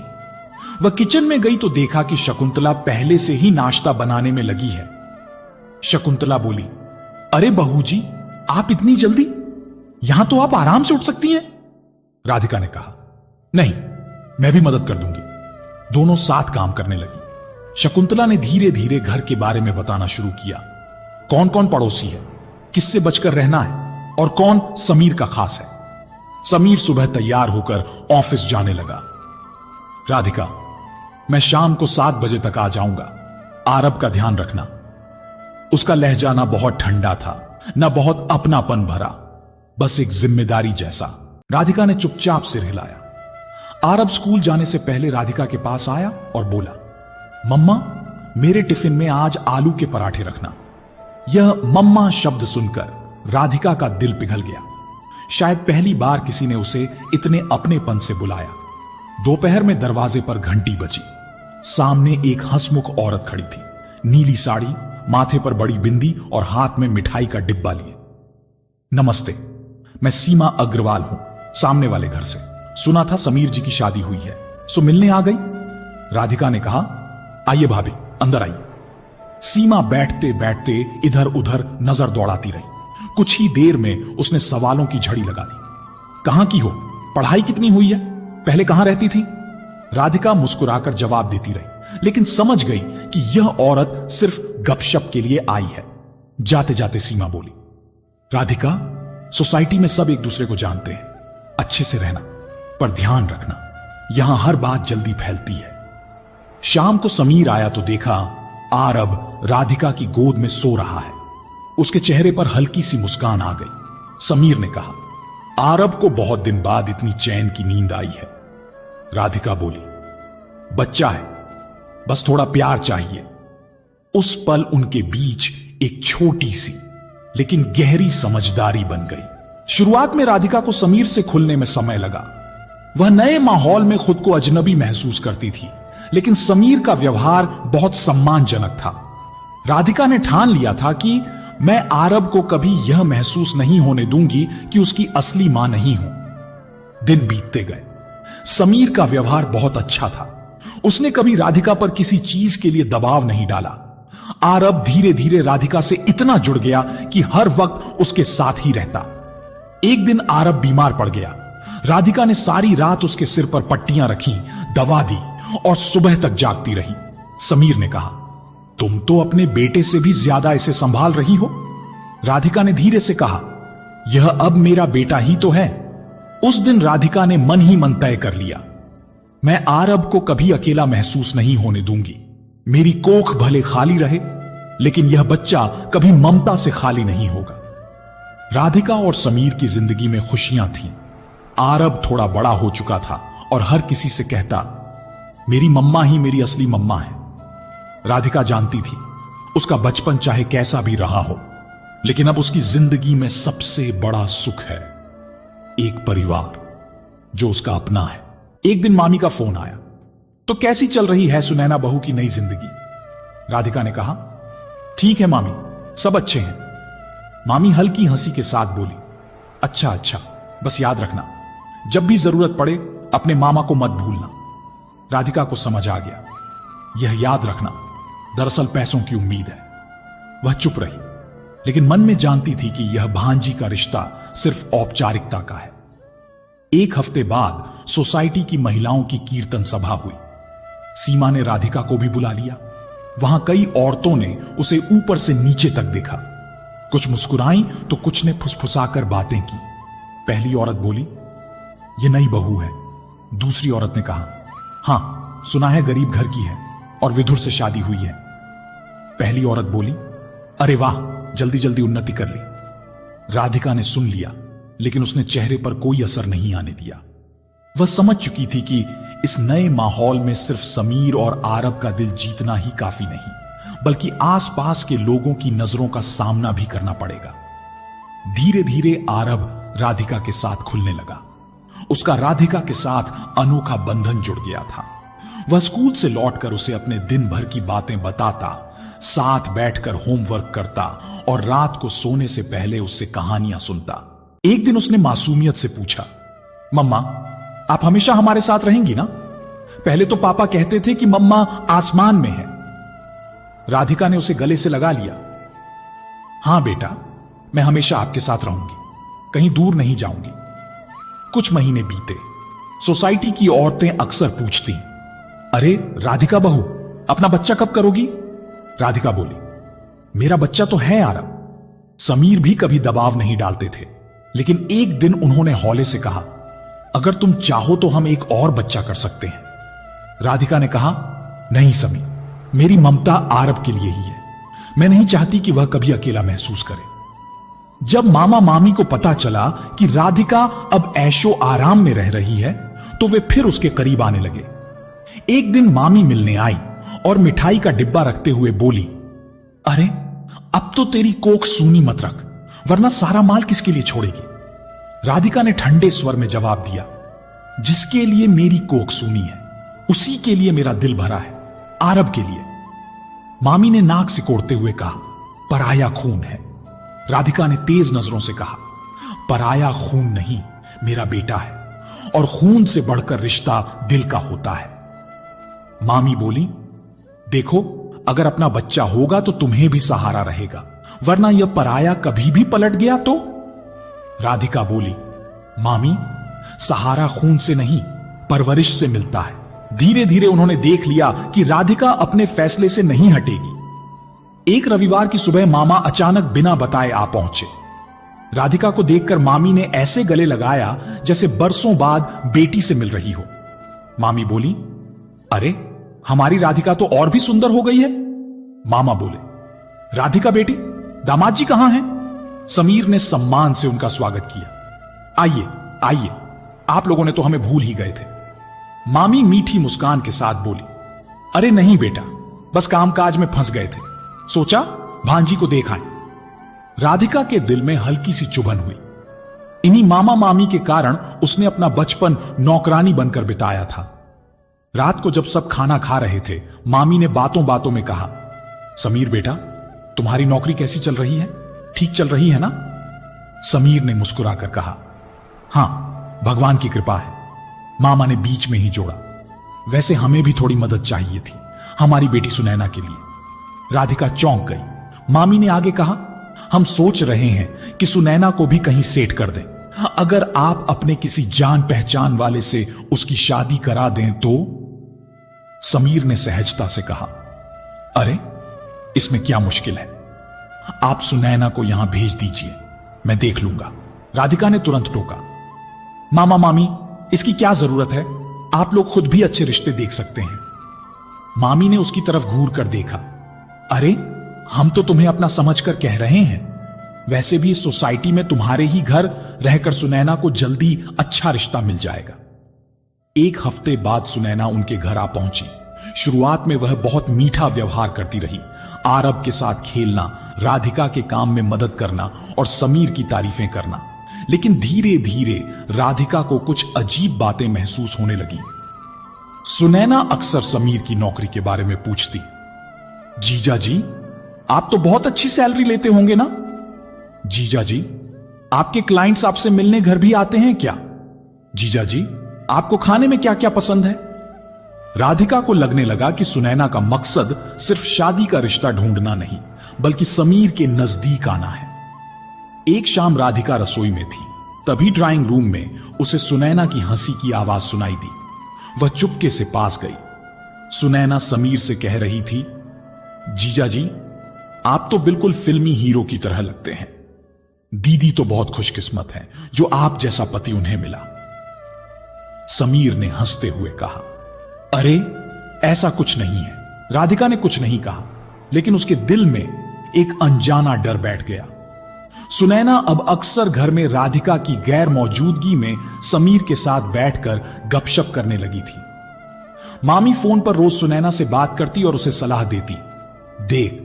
वह किचन में गई तो देखा कि शकुंतला पहले से ही नाश्ता बनाने में लगी है। शकुंतला बोली, अरे बहू जी, आप इतनी जल्दी? यहां तो आप आराम से उठ सकती हैं। राधिका ने कहा, नहीं, मैं भी मदद कर दूंगी। दोनों साथ काम करने लगी। शकुंतला ने धीरे धीरे घर के बारे में बताना शुरू किया। कौन कौन पड़ोसी है, किससे बचकर रहना है और कौन समीर का खास है। समीर सुबह तैयार होकर ऑफिस जाने लगा। राधिका, मैं शाम को 7 बजे तक आ जाऊंगा। आरब का ध्यान रखना। उसका लहजा ना बहुत ठंडा था, ना बहुत अपनापन भरा, बस एक जिम्मेदारी जैसा। राधिका ने चुपचाप सिर हिलाया। आरब स्कूल जाने से पहले राधिका के पास आया और बोला, मम्मा, मेरे टिफिन में आज आलू के पराठे रखना। यह मम्मा शब्द सुनकर राधिका का दिल पिघल गया। शायद पहली बार किसी ने उसे इतने अपनेपन से बुलाया। दोपहर में दरवाजे पर घंटी बजी। सामने एक हंसमुख औरत खड़ी थी, नीली साड़ी, माथे पर बड़ी बिंदी और हाथ में मिठाई का डिब्बा लिए। नमस्ते, मैं सीमा अग्रवाल हूं, सामने वाले घर से। सुना था समीर जी की शादी हुई है, सो मिलने आ गई। राधिका ने कहा, आइए भाभी, अंदर आइए। सीमा बैठते बैठते इधर उधर नजर दौड़ाती रही। कुछ ही देर में उसने सवालों की झड़ी लगा दी। कहां की हो, पढ़ाई कितनी हुई है, पहले कहां रहती थी? राधिका मुस्कुराकर जवाब देती रही, लेकिन समझ गई कि यह औरत सिर्फ गपशप के लिए आई है। जाते जाते सीमा बोली, राधिका, सोसाइटी में सब एक दूसरे को जानते हैं, अच्छे से रहना, पर ध्यान रखना, यहां हर बात जल्दी फैलती है। शाम को समीर आया तो देखा आरब राधिका की गोद में सो रहा है। उसके चेहरे पर हल्की सी मुस्कान आ गई। समीर ने कहा, आरब को बहुत दिन बाद इतनी चैन की नींद आई है। राधिका बोली, बच्चा है, बस थोड़ा प्यार चाहिए। उस पल उनके बीच एक छोटी सी लेकिन गहरी समझदारी बन गई। शुरुआत में राधिका को समीर से खुलने में समय लगा। वह नए माहौल में खुद को अजनबी महसूस करती थी, लेकिन समीर का व्यवहार बहुत सम्मानजनक था। राधिका ने ठान लिया था कि मैं आरब को कभी यह महसूस नहीं होने दूंगी कि उसकी असली मां नहीं हूं। दिन बीतते गए। समीर का व्यवहार बहुत अच्छा था। उसने कभी राधिका पर किसी चीज के लिए दबाव नहीं डाला। आरब धीरे धीरे राधिका से इतना जुड़ गया कि हर वक्त उसके साथ ही रहता। एक दिन आरब बीमार पड़ गया। राधिका ने सारी रात उसके सिर पर पट्टियां रखी, दवा दी और सुबह तक जागती रही। समीर ने कहा, तुम तो अपने बेटे से भी ज्यादा इसे संभाल रही हो। राधिका ने धीरे से कहा, यह अब मेरा बेटा ही तो है। उस दिन राधिका ने मन ही मन तय कर लिया, मैं आरब को कभी अकेला महसूस नहीं होने दूंगी। मेरी कोख भले खाली रहे, लेकिन यह बच्चा कभी ममता से खाली नहीं होगा। राधिका और समीर की जिंदगी में खुशियां थीं। आरब थोड़ा बड़ा हो चुका था और हर किसी से कहता, मेरी मम्मा ही मेरी असली मम्मा है। राधिका जानती थी उसका बचपन चाहे कैसा भी रहा हो, लेकिन अब उसकी जिंदगी में सबसे बड़ा सुख है एक परिवार जो उसका अपना है। एक दिन मामी का फोन आया। तो कैसी चल रही है सुनैना बहू की नई जिंदगी? राधिका ने कहा, ठीक है मामी, सब अच्छे हैं। मामी हल्की हंसी के साथ बोली, अच्छा अच्छा, बस याद रखना, जब भी जरूरत पड़े अपने मामा को मत भूलना। राधिका को समझ आ गया, यह याद रखना दरअसल पैसों की उम्मीद है। वह चुप रही, लेकिन मन में जानती थी कि यह भांजी का रिश्ता सिर्फ औपचारिकता का है। एक हफ्ते बाद सोसाइटी की महिलाओं की कीर्तन सभा हुई। सीमा ने राधिका को भी बुला लिया। वहां कई औरतों ने उसे ऊपर से नीचे तक देखा। कुछ मुस्कुराई तो कुछ ने फुसफुसाकर बातें की। पहली औरत बोली, यह नई बहू है। दूसरी औरत ने कहा, हां, सुना है गरीब घर की है और विधुर से शादी हुई है। पहली औरत बोली, अरे वाह, जल्दी जल्दी उन्नति कर ली। राधिका ने सुन लिया, लेकिन उसने चेहरे पर कोई असर नहीं आने दिया। वह समझ चुकी थी कि इस नए माहौल में सिर्फ समीर और आरब का दिल जीतना ही काफी नहीं, बल्कि आसपास के लोगों की नजरों का सामना भी करना पड़ेगा। धीरे धीरे आरब राधिका के साथ खुलने लगा। उसका राधिका के साथ अनोखा बंधन जुड़ गया था। वह स्कूल से लौटकर उसे अपने दिन भर की बातें बताता, साथ बैठकर होमवर्क करता और रात को सोने से पहले उससे कहानियां सुनता। एक दिन उसने मासूमियत से पूछा, मम्मा, आप हमेशा हमारे साथ रहेंगी ना? पहले तो पापा कहते थे कि मम्मा आसमान में है। राधिका ने उसे गले से लगा लिया। हां बेटा, मैं हमेशा आपके साथ रहूंगी, कहीं दूर नहीं जाऊंगी। कुछ महीने बीते। सोसाइटी की औरतें अक्सर पूछती, अरे राधिका बहू, अपना बच्चा कब करोगी? राधिका बोली, मेरा बच्चा तो है आरब। समीर भी कभी दबाव नहीं डालते थे, लेकिन एक दिन उन्होंने हौले से कहा, अगर तुम चाहो तो हम एक और बच्चा कर सकते हैं। राधिका ने कहा, नहीं समीर, मेरी ममता आरब के लिए ही है। मैं नहीं चाहती कि वह कभी अकेला महसूस करे। जब मामा मामी को पता चला कि राधिका अब ऐशो आराम में रह रही है, तो वे फिर उसके करीब आने लगे। एक दिन मामी मिलने आई और मिठाई का डिब्बा रखते हुए बोली, अरे अब तो तेरी कोख सूनी मत रख, वरना सारा माल किसके लिए छोड़ेगी? राधिका ने ठंडे स्वर में जवाब दिया, जिसके लिए मेरी कोख सूनी है, उसी के लिए मेरा दिल भरा है, आरब के लिए। मामी ने नाक सिकोड़ते हुए कहा, पराया खून है। राधिका ने तेज नजरों से कहा, पराया खून नहीं, मेरा बेटा है, और खून से बढ़कर रिश्ता दिल का होता है। मामी बोली, देखो, अगर अपना बच्चा होगा तो तुम्हें भी सहारा रहेगा, वरना यह पराया कभी भी पलट गया तो? राधिका बोली, मामी, सहारा खून से नहीं, परवरिश से मिलता है। धीरे धीरे उन्होंने देख लिया कि राधिका अपने फैसले से नहीं हटेगी। एक रविवार की सुबह मामा अचानक बिना बताए आ पहुंचे। राधिका को देखकर मामी ने ऐसे गले लगाया जैसे बरसों बाद बेटी से मिल रही हो। मामी बोली, अरे हमारी राधिका तो और भी सुंदर हो गई है। मामा बोले, राधिका बेटी, दामाद जी कहां हैं? समीर ने सम्मान से उनका स्वागत किया। आइए आइए, आप लोगों ने तो हमें भूल ही गए थे। मामी मीठी मुस्कान के साथ बोली, अरे नहीं बेटा, बस कामकाज में फंस गए थे, सोचा भांजी को देख आएं। राधिका के दिल में हल्की सी चुभन हुई। इन्हीं मामा मामी के कारण उसने अपना बचपन नौकरानी बनकर बिताया था। रात को जब सब खाना खा रहे थे, मामी ने बातों बातों में कहा, समीर बेटा, तुम्हारी नौकरी कैसी चल रही है? ठीक चल रही है ना? समीर ने मुस्कुराकर कहा, हां, भगवान की कृपा है। मामा ने बीच में ही जोड़ा, वैसे हमें भी थोड़ी मदद चाहिए थी, हमारी बेटी सुनैना के लिए। राधिका चौंक गई। मामी ने आगे कहा, हम सोच रहे हैं कि सुनैना को भी कहीं सेट कर दें। अगर आप अपने किसी जान पहचान वाले से उसकी शादी करा दें तो? समीर ने सहजता से कहा, अरे इसमें क्या मुश्किल है, आप सुनैना को यहां भेज दीजिए, मैं देख लूंगा। राधिका ने तुरंत टोका, मामा मामी, इसकी क्या जरूरत है, आप लोग खुद भी अच्छे रिश्ते देख सकते हैं। मामी ने उसकी तरफ घूर कर देखा, अरे हम तो तुम्हें अपना समझकर कह रहे हैं, वैसे भी इस सोसाइटी में तुम्हारे ही घर रहकर सुनैना को जल्दी अच्छा रिश्ता मिल जाएगा। एक हफ्ते बाद सुनैना उनके घर आ पहुंची। शुरुआत में वह बहुत मीठा व्यवहार करती रही, आरब के साथ खेलना, राधिका के काम में मदद करना और समीर की तारीफें करना। लेकिन धीरे धीरे राधिका को कुछ अजीब बातें महसूस होने लगी। सुनैना अक्सर समीर की नौकरी के बारे में पूछती। जीजा जी, आप तो बहुत अच्छी सैलरी लेते होंगे ना? जीजा जी, आपके क्लाइंट्स आपसे मिलने घर भी आते हैं क्या? जीजा जी, आपको खाने में क्या क्या पसंद है? राधिका को लगने लगा कि सुनैना का मकसद सिर्फ शादी का रिश्ता ढूंढना नहीं, बल्कि समीर के नजदीक आना है। एक शाम राधिका रसोई में थी, तभी ड्राइंग रूम में उसे सुनैना की हंसी की आवाज सुनाई दी। वह चुपके से पास गई। सुनैना समीर से कह रही थी, जीजा जी, आप तो बिल्कुल फिल्मी हीरो की तरह लगते हैं। दीदी तो बहुत खुशकिस्मत है जो आप जैसा पति उन्हें मिला। समीर ने हंसते हुए कहा, अरे ऐसा कुछ नहीं है। राधिका ने कुछ नहीं कहा, लेकिन उसके दिल में एक अनजाना डर बैठ गया। सुनैना अब अक्सर घर में राधिका की गैर मौजूदगी में समीर के साथ बैठकर गपशप करने लगी थी। मामी फोन पर रोज सुनैना से बात करती और उसे सलाह देती, देख,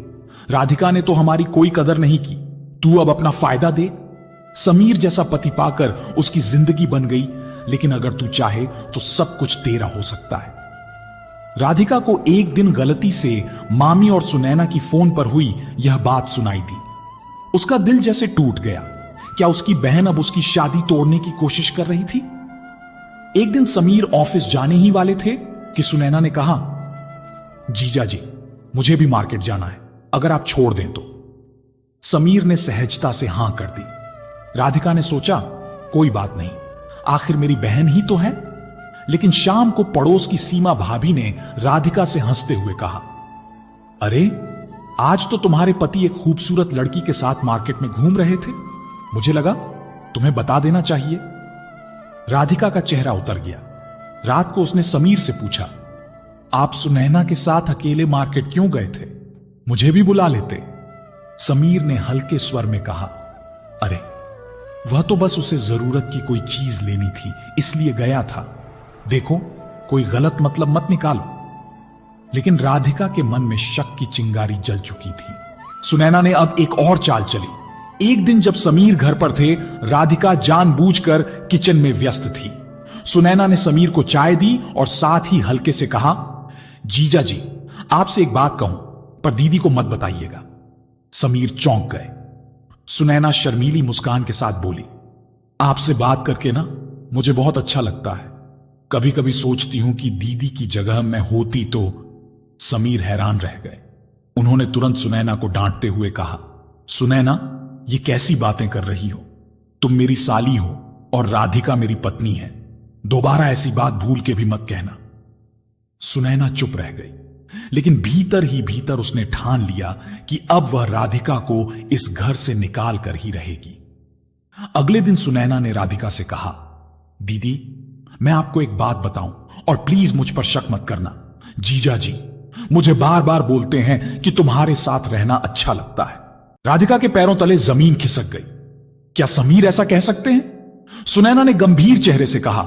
राधिका ने तो हमारी कोई कदर नहीं की, तू अब अपना फायदा दे। समीर जैसा पति पाकर उसकी जिंदगी बन गई, लेकिन अगर तू चाहे तो सब कुछ तेरा हो सकता है। राधिका को एक दिन गलती से मामी और सुनैना की फोन पर हुई यह बात सुनाई दी। उसका दिल जैसे टूट गया। क्या उसकी बहन अब उसकी शादी तोड़ने की कोशिश कर रही थी? एक दिन समीर ऑफिस जाने ही वाले थे कि सुनैना ने कहा, जीजा जी, मुझे भी मार्केट जाना है, अगर आप छोड़ दें तो। समीर ने सहजता से हां कर दी। राधिका ने सोचा, कोई बात नहीं, आखिर मेरी बहन ही तो है। लेकिन शाम को पड़ोस की सीमा भाभी ने राधिका से हंसते हुए कहा, अरे आज तो तुम्हारे पति एक खूबसूरत लड़की के साथ मार्केट में घूम रहे थे, मुझे लगा तुम्हें बता देना चाहिए। राधिका का चेहरा उतर गया। रात को उसने समीर से पूछा, आप सुनैना के साथ अकेले मार्केट क्यों गए थे? मुझे भी बुला लेते। समीर ने हल्के स्वर में कहा, अरे वह तो बस उसे जरूरत की कोई चीज लेनी थी, इसलिए गया था। देखो, कोई गलत मतलब मत निकालो। लेकिन राधिका के मन में शक की चिंगारी जल चुकी थी। सुनैना ने अब एक और चाल चली। एक दिन जब समीर घर पर थे, राधिका जानबूझकर किचन में व्यस्त थी। सुनैना ने समीर को चाय दी और साथ ही हल्के से कहा, जीजा जी, आपसे एक बात कहूं, पर दीदी को मत बताइएगा। समीर चौंक गए। सुनैना शर्मीली मुस्कान के साथ बोली, आपसे बात करके ना मुझे बहुत अच्छा लगता है। कभी कभी सोचती हूं कि दीदी की जगह मैं होती तो। समीर हैरान रह गए। उन्होंने तुरंत सुनैना को डांटते हुए कहा, सुनैना, ये कैसी बातें कर रही हो? तुम मेरी साली हो और राधिका मेरी पत्नी है। दोबारा ऐसी बात भूल के भी मत कहना। सुनैना चुप रह गई, लेकिन भीतर ही भीतर उसने ठान लिया कि अब वह राधिका को इस घर से निकाल कर ही रहेगी। अगले दिन सुनैना ने राधिका से कहा, दीदी, मैं आपको एक बात बताऊं और प्लीज मुझ पर शक मत करना। जीजा जी मुझे बार बार बोलते हैं कि तुम्हारे साथ रहना अच्छा लगता है। राधिका के पैरों तले जमीन खिसक गई। क्या समीर ऐसा कह सकते हैं? सुनैना ने गंभीर चेहरे से कहा,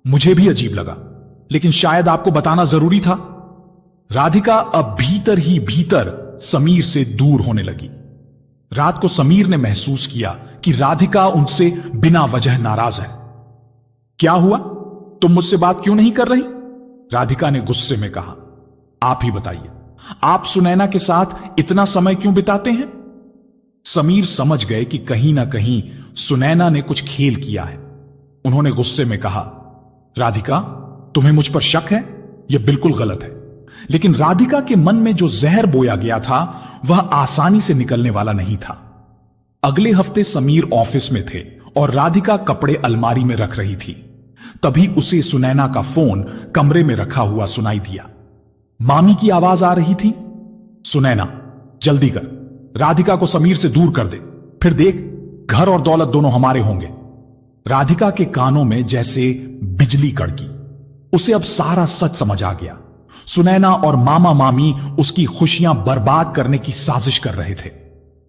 मुझे भी अजीब लगा, लेकिन शायद आपको बताना जरूरी था। राधिका अब भीतर ही भीतर समीर से दूर होने लगी। रात को समीर ने महसूस किया कि राधिका उनसे बिना वजह नाराज है। क्या हुआ? तुम मुझसे बात क्यों नहीं कर रही? राधिका ने गुस्से में कहा, आप ही बताइए, आप सुनैना के साथ इतना समय क्यों बिताते हैं? समीर समझ गए कि कहीं ना कहीं सुनैना ने कुछ खेल किया है। उन्होंने गुस्से में कहा, राधिका, तुम्हें मुझ पर शक है? यह बिल्कुल गलत है। लेकिन राधिका के मन में जो जहर बोया गया था वह आसानी से निकलने वाला नहीं था। अगले हफ्ते समीर ऑफिस में थे और राधिका कपड़े अलमारी में रख रही थी। तभी उसे सुनैना का फोन कमरे में रखा हुआ सुनाई दिया। मामी की आवाज आ रही थी, सुनैना जल्दी कर, राधिका को समीर से दूर कर दे, फिर देख घर और दौलत दोनों हमारे होंगे। राधिका के कानों में जैसे बिजली कड़की। उसे अब सारा सच समझ आ गया। सुनैना और मामा मामी उसकी खुशियां बर्बाद करने की साजिश कर रहे थे।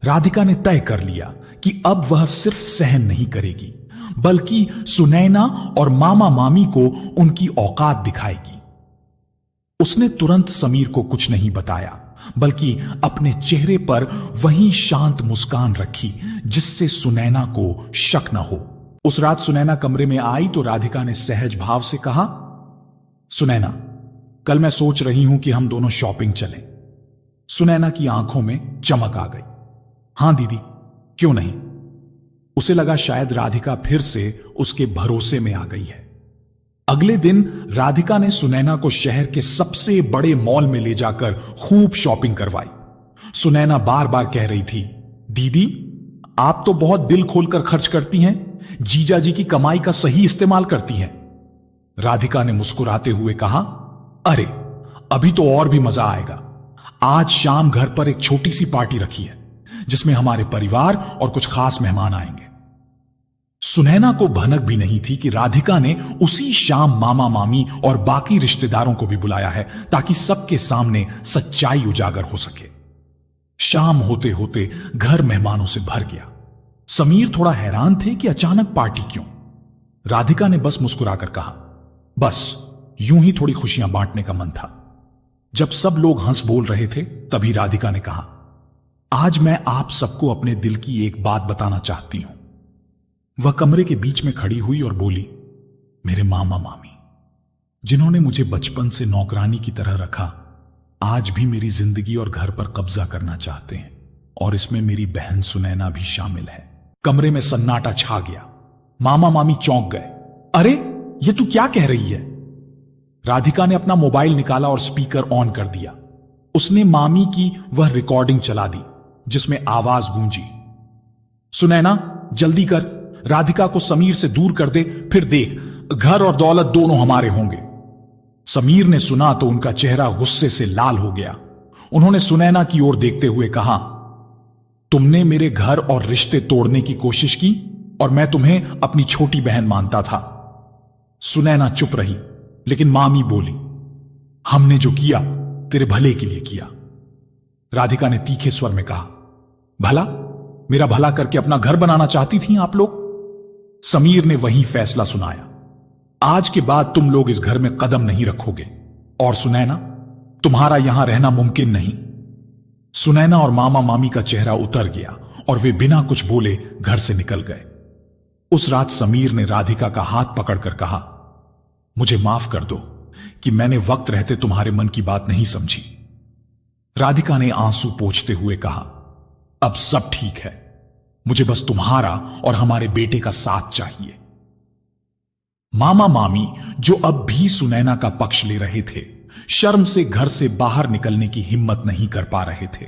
राधिका ने तय कर लिया कि अब वह सिर्फ सहन नहीं करेगी, बल्कि सुनैना और मामा मामी को उनकी औकात दिखाएगी। उसने तुरंत समीर को कुछ नहीं बताया, बल्कि अपने चेहरे पर वही शांत मुस्कान रखी जिससे सुनैना को शक न हो। उस रात सुनैना कमरे में आई तो राधिका ने सहज भाव से कहा, सुनैना, कल मैं सोच रही हूं कि हम दोनों शॉपिंग चलें। सुनैना की आंखों में चमक आ गई। हां दीदी, क्यों नहीं। उसे लगा शायद राधिका फिर से उसके भरोसे में आ गई है। अगले दिन राधिका ने सुनैना को शहर के सबसे बड़े मॉल में ले जाकर खूब शॉपिंग करवाई। सुनैना बार बार कह रही थी, दीदी आप तो बहुत दिल खोलकर खर्च करती हैं, जीजा जी की कमाई का सही इस्तेमाल करती हैं। राधिका ने मुस्कुराते हुए कहा, अरे अभी तो और भी मजा आएगा। आज शाम घर पर एक छोटी सी पार्टी रखी है जिसमें हमारे परिवार और कुछ खास मेहमान आएंगे। सुनैना को भनक भी नहीं थी कि राधिका ने उसी शाम मामा मामी और बाकी रिश्तेदारों को भी बुलाया है ताकि सबके सामने सच्चाई उजागर हो सके। शाम होते होते घर मेहमानों से भर गया। समीर थोड़ा हैरान थे कि अचानक पार्टी क्यों। राधिका ने बस मुस्कुराकर कहा, बस यूं ही थोड़ी खुशियां बांटने का मन था। जब सब लोग हंस बोल रहे थे तभी राधिका ने कहा, आज मैं आप सबको अपने दिल की एक बात बताना चाहती हूं। वह कमरे के बीच में खड़ी हुई और बोली, मेरे मामा मामी जिन्होंने मुझे बचपन से नौकरानी की तरह रखा, आज भी मेरी जिंदगी और घर पर कब्जा करना चाहते हैं, और इसमें मेरी बहन सुनैना भी शामिल है। कमरे में सन्नाटा छा गया। मामा मामी चौंक गए। अरे ये तू क्या कह रही है। राधिका ने अपना मोबाइल निकाला और स्पीकर ऑन कर दिया। उसने मामी की वह रिकॉर्डिंग चला दी जिसमें आवाज गूंजी, सुनैना जल्दी कर, राधिका को समीर से दूर कर दे, फिर देख घर और दौलत दोनों हमारे होंगे। समीर ने सुना तो उनका चेहरा गुस्से से लाल हो गया। उन्होंने सुनैना की ओर देखते हुए कहा, तुमने मेरे घर और रिश्ते तोड़ने की कोशिश की और मैं तुम्हें अपनी छोटी बहन मानता था। सुनैना चुप रही, लेकिन मामी बोली, हमने जो किया तेरे भले के लिए किया। राधिका ने तीखे स्वर में कहा, भला? मेरा भला करके अपना घर बनाना चाहती थी आप लोग? समीर ने वही फैसला सुनाया, आज के बाद तुम लोग इस घर में कदम नहीं रखोगे, और सुनैना तुम्हारा यहां रहना मुमकिन नहीं। सुनैना और मामा मामी का चेहरा उतर गया और वे बिना कुछ बोले घर से निकल गए। उस रात समीर ने राधिका का हाथ पकड़कर कहा, मुझे माफ कर दो कि मैंने वक्त रहते तुम्हारे मन की बात नहीं समझी। राधिका ने आंसू पोंछते हुए कहा, अब सब ठीक है, मुझे बस तुम्हारा और हमारे बेटे का साथ चाहिए। मामा मामी जो अब भी सुनैना का पक्ष ले रहे थे, शर्म से घर से बाहर निकलने की हिम्मत नहीं कर पा रहे थे।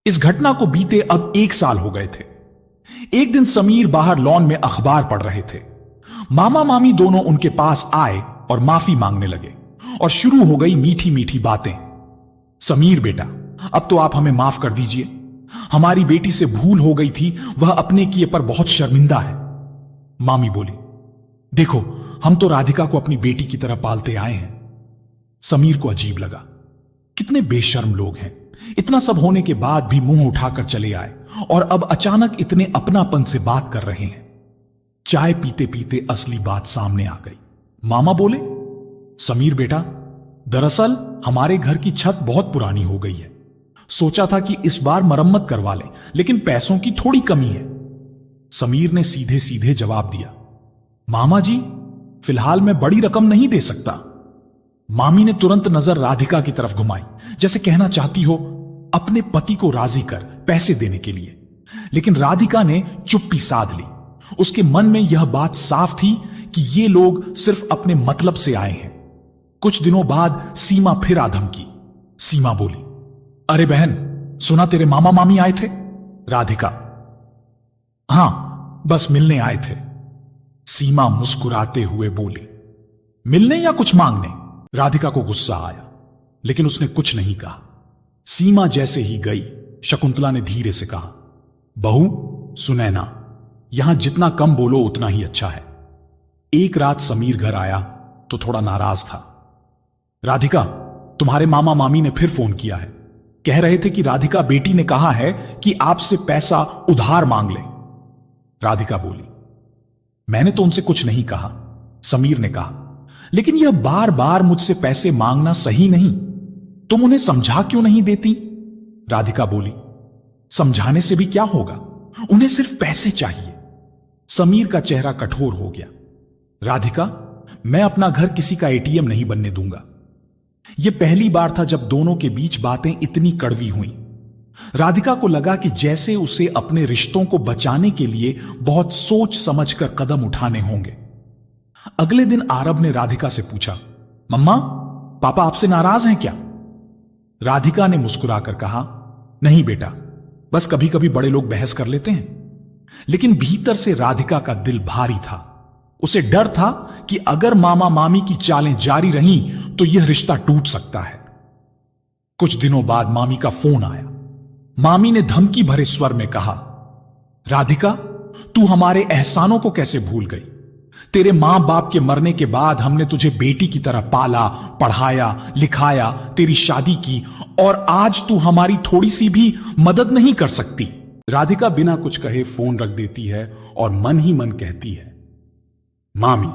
इस घटना को बीते अब 1 साल हो गए थे। एक दिन समीर बाहर लॉन में अखबार पढ़ रहे थे। मामा मामी दोनों उनके पास आए और माफी मांगने लगे और शुरू हो गई मीठी मीठी बातें। समीर बेटा, अब तो आप हमें माफ कर दीजिए, हमारी बेटी से भूल हो गई थी, वह अपने किए पर बहुत शर्मिंदा है। मामी बोली, देखो हम तो राधिका को अपनी बेटी की तरह पालते आए हैं। समीर को अजीब लगा, कितने बेशर्म लोग हैं, इतना सब होने के बाद भी मुंह उठाकर चले आए और अब अचानक इतने अपनापन से बात कर रहे हैं। चाय पीते पीते असली बात सामने आ गई। मामा बोले, समीर बेटा, दरअसल हमारे घर की छत बहुत पुरानी हो गई है, सोचा था कि इस बार मरम्मत करवा लें, लेकिन पैसों की थोड़ी कमी है। समीर ने सीधे सीधे जवाब दिया, मामा जी फिलहाल मैं बड़ी रकम नहीं दे सकता। मामी ने तुरंत नजर राधिका की तरफ घुमाई, जैसे कहना चाहती हो अपने पति को राजी कर पैसे देने के लिए, लेकिन राधिका ने चुप्पी साध ली। उसके मन में यह बात साफ थी कि ये लोग सिर्फ अपने मतलब से आए हैं। कुछ दिनों बाद सीमा फिर आधम की। सीमा बोली, अरे बहन, सुना तेरे मामा मामी आए थे? राधिका, हां, बस मिलने आए थे। सीमा मुस्कुराते हुए बोली, मिलने या कुछ मांगने? राधिका को गुस्सा आया, लेकिन उसने कुछ नहीं कहा। सीमा जैसे ही गई, शकुंतला ने धीरे से कहा, बहू सुनैना, यहां जितना कम बोलो उतना ही अच्छा है। एक रात समीर घर आया तो थोड़ा नाराज था। राधिका, तुम्हारे मामा मामी ने फिर फोन किया है, कह रहे थे कि राधिका बेटी ने कहा है कि आपसे पैसा उधार मांग ले। राधिका बोली, मैंने तो उनसे कुछ नहीं कहा। समीर ने कहा, लेकिन यह बार बार मुझसे पैसे मांगना सही नहीं, तुम उन्हें समझा क्यों नहीं देती? राधिका बोली, समझाने से भी क्या होगा, उन्हें सिर्फ पैसे चाहिए। समीर का चेहरा कठोर हो गया। राधिका, मैं अपना घर किसी का एटीएम नहीं बनने दूंगा। यह पहली बार था जब दोनों के बीच बातें इतनी कड़वी हुई। राधिका को लगा कि जैसे उसे अपने रिश्तों को बचाने के लिए बहुत सोच समझकर कदम उठाने होंगे। अगले दिन आरब ने राधिका से पूछा, मम्मा, पापा आपसे नाराज हैं क्या? राधिका ने मुस्कुराकर कहा, नहीं बेटा, बस कभी कभी बड़े लोग बहस कर लेते हैं। लेकिन भीतर से राधिका का दिल भारी था। उसे डर था कि अगर मामा मामी की चालें जारी रहीं तो यह रिश्ता टूट सकता है। कुछ दिनों बाद मामी का फोन आया। मामी ने धमकी भरे स्वर में कहा, राधिका, तू हमारे एहसानों को कैसे भूल गई? तेरे मां बाप के मरने के बाद हमने तुझे बेटी की तरह पाला, पढ़ाया, लिखाया, तेरी शादी की, और आज तू हमारी थोड़ी सी भी मदद नहीं कर सकती। राधिका बिना कुछ कहे फोन रख देती है और मन ही मन कहती है, मामी,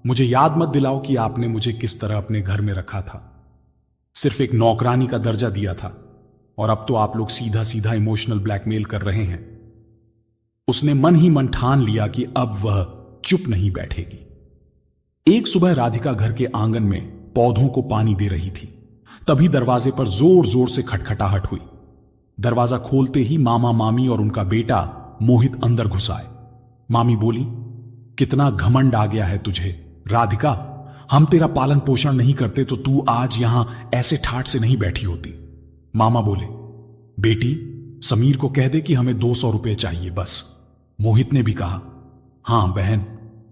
मुझे याद मत दिलाओ कि आपने मुझे किस तरह अपने घर में रखा था। सिर्फ एक नौकरानी का दर्जा दिया था और अब तो आप लोग सीधा सीधा इमोशनल ब्लैकमेल कर रहे हैं। उसने मन ही मन ठान लिया कि अब वह चुप नहीं बैठेगी। एक सुबह राधिका घर के आंगन में पौधों को पानी दे रही थी। तभी दरवाजे पर जोर जोर से खटखटाहट हुई। दरवाजा खोलते ही मामा मामी और उनका बेटा मोहित अंदर घुस आए। मामी बोली, कितना घमंड आ गया है तुझे राधिका, हम तेरा पालन पोषण नहीं करते तो तू आज यहां ऐसे ठाठ से नहीं बैठी होती। मामा बोले, बेटी, समीर को कह दे कि हमें 200 रुपए चाहिए बस। मोहित ने भी कहा, हां बहन,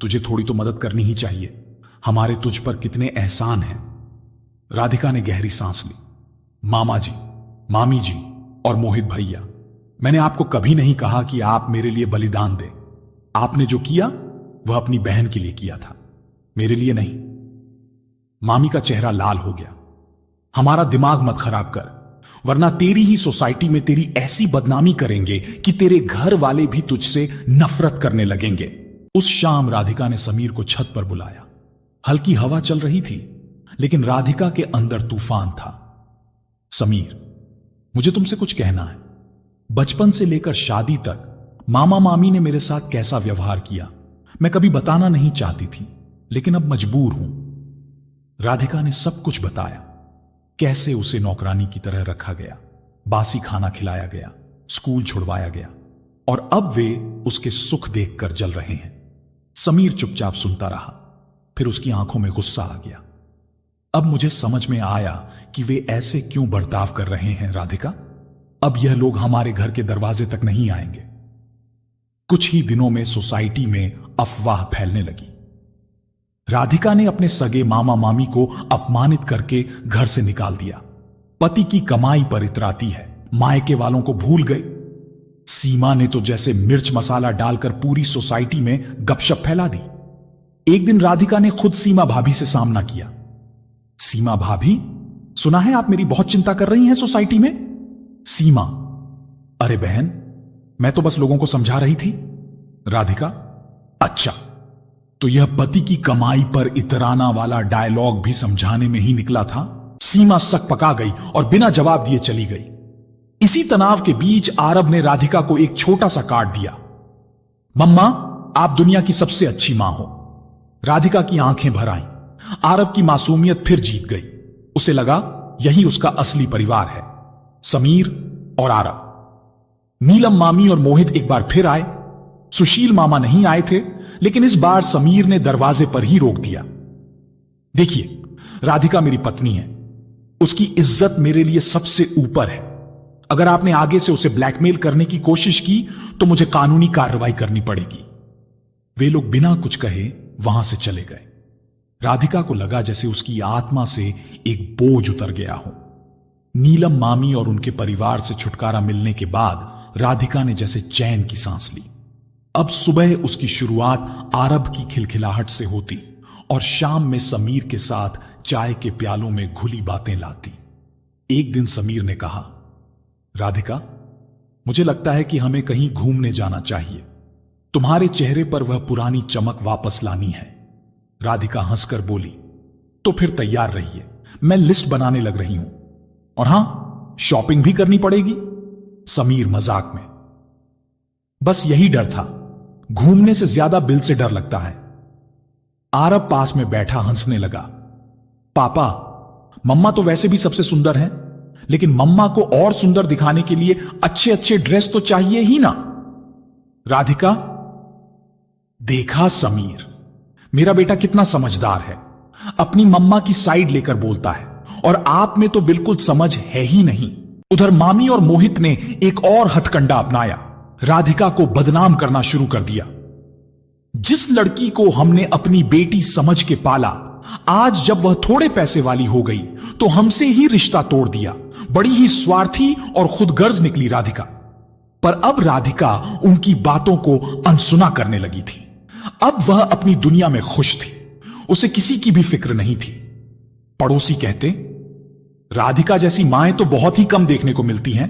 तुझे थोड़ी तो मदद करनी ही चाहिए, हमारे तुझ पर कितने एहसान हैं। राधिका ने गहरी सांस ली। मामा जी, मामी जी और मोहित भैया, मैंने आपको कभी नहीं कहा कि आप मेरे लिए बलिदान दें। आपने जो किया वह अपनी बहन के लिए किया था, मेरे लिए नहीं। मामी का चेहरा लाल हो गया। हमारा दिमाग मत खराब कर, वरना तेरी ही सोसाइटी में तेरी ऐसी बदनामी करेंगे कि तेरे घर वाले भी तुझसे नफरत करने लगेंगे। उस शाम राधिका ने समीर को छत पर बुलाया। हल्की हवा चल रही थी, लेकिन राधिका के अंदर तूफान था। समीर, मुझे तुमसे कुछ कहना है। बचपन से लेकर शादी तक मामा मामी ने मेरे साथ कैसा व्यवहार किया, मैं कभी बताना नहीं चाहती थी, लेकिन अब मजबूर हूं। राधिका ने सब कुछ बताया। कैसे उसे नौकरानी की तरह रखा गया, बासी खाना खिलाया गया, स्कूल छुड़वाया गया, और अब वे उसके सुख देखकर जल रहे हैं। समीर चुपचाप सुनता रहा। फिर उसकी आंखों में गुस्सा आ गया। अब मुझे समझ में आया कि वे ऐसे क्यों बर्ताव कर रहे हैं राधिका। अब यह लोग हमारे घर के दरवाजे तक नहीं आएंगे। कुछ ही दिनों में सोसाइटी में अफवाह फैलने लगी। राधिका ने अपने सगे मामा मामी को अपमानित करके घर से निकाल दिया। पति की कमाई पर इतराती है, मायके वालों को भूल गई। सीमा ने तो जैसे मिर्च मसाला डालकर पूरी सोसाइटी में गपशप फैला दी। एक दिन राधिका ने खुद सीमा भाभी से सामना किया। सीमा भाभी, सुना है आप मेरी बहुत चिंता कर रही हैं सोसाइटी में। सीमा, अरे बहन, मैं तो बस लोगों को समझा रही थी। राधिका, अच्छा, तो यह पति की कमाई पर इतराना वाला डायलॉग भी समझाने में ही निकला था। सीमा सक पका गई और बिना जवाब दिए चली गई। इसी तनाव के बीच आरब ने राधिका को एक छोटा सा कार्ड दिया। मम्मा, आप दुनिया की सबसे अच्छी मां हो। राधिका की आंखें भर आईं। आरब की मासूमियत फिर जीत गई। उसे लगा यही उसका असली परिवार है, समीर और आरब। नीलम मामी और मोहित एक बार फिर आए। सुशील मामा नहीं आए थे, लेकिन इस बार समीर ने दरवाजे पर ही रोक दिया। देखिए, राधिका मेरी पत्नी है, उसकी इज्जत मेरे लिए सबसे ऊपर है। अगर आपने आगे से उसे ब्लैकमेल करने की कोशिश की तो मुझे कानूनी कार्रवाई करनी पड़ेगी। वे लोग बिना कुछ कहे वहां से चले गए। राधिका को लगा जैसे उसकी आत्मा से एक बोझ उतर गया हो। नीलम मामी और उनके परिवार से छुटकारा मिलने के बाद राधिका ने जैसे चैन की सांस ली। अब सुबह उसकी शुरुआत आरब की खिलखिलाहट से होती और शाम में समीर के साथ चाय के प्यालों में घुली बातें लाती। एक दिन समीर ने कहा, राधिका, मुझे लगता है कि हमें कहीं घूमने जाना चाहिए। तुम्हारे चेहरे पर वह पुरानी चमक वापस लानी है। राधिका हंसकर बोली, तो फिर तैयार रहिए, मैं लिस्ट बनाने लग रही हूं। और हां, शॉपिंग भी करनी पड़ेगी। समीर मजाक में, बस यही डर था, घूमने से ज्यादा बिल से डर लगता है। आरब पास में बैठा हंसने लगा। पापा, मम्मा तो वैसे भी सबसे सुंदर हैं, लेकिन मम्मा को और सुंदर दिखाने के लिए अच्छे अच्छे ड्रेस तो चाहिए ही ना। राधिका, देखा समीर, मेरा बेटा कितना समझदार है, अपनी मम्मा की साइड लेकर बोलता है, और आप में तो बिल्कुल समझ है ही नहीं। उधर मामी और मोहित ने एक और हथकंडा अपनाया, राधिका को बदनाम करना शुरू कर दिया। जिस लड़की को हमने अपनी बेटी समझ के पाला, आज जब वह थोड़े पैसे वाली हो गई तो हमसे ही रिश्ता तोड़ दिया। बड़ी ही स्वार्थी और खुदगर्ज निकली राधिका। पर अब राधिका उनकी बातों को अनसुना करने लगी थी। अब वह अपनी दुनिया में खुश थी, उसे किसी की भी फिक्र नहीं थी। पड़ोसी कहते, राधिका जैसी माएं तो बहुत ही कम देखने को मिलती हैं,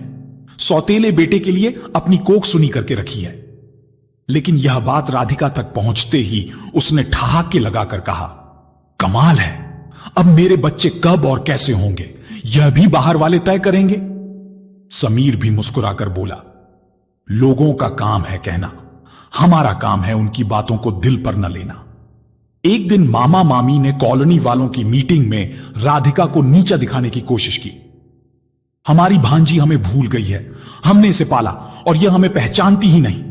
सौतेले बेटे के लिए अपनी कोख सुनी करके रखी है। लेकिन यह बात राधिका तक पहुंचते ही उसने ठहाके लगाकर कहा, कमाल है, अब मेरे बच्चे कब और कैसे होंगे यह भी बाहर वाले तय करेंगे। समीर भी मुस्कुराकर बोला, लोगों का काम है कहना, हमारा काम है उनकी बातों को दिल पर न लेना। एक दिन मामा मामी ने कॉलोनी वालों की मीटिंग में राधिका को नीचा दिखाने की कोशिश की। हमारी भांजी हमें भूल गई है, हमने इसे पाला और यह हमें पहचानती ही नहीं।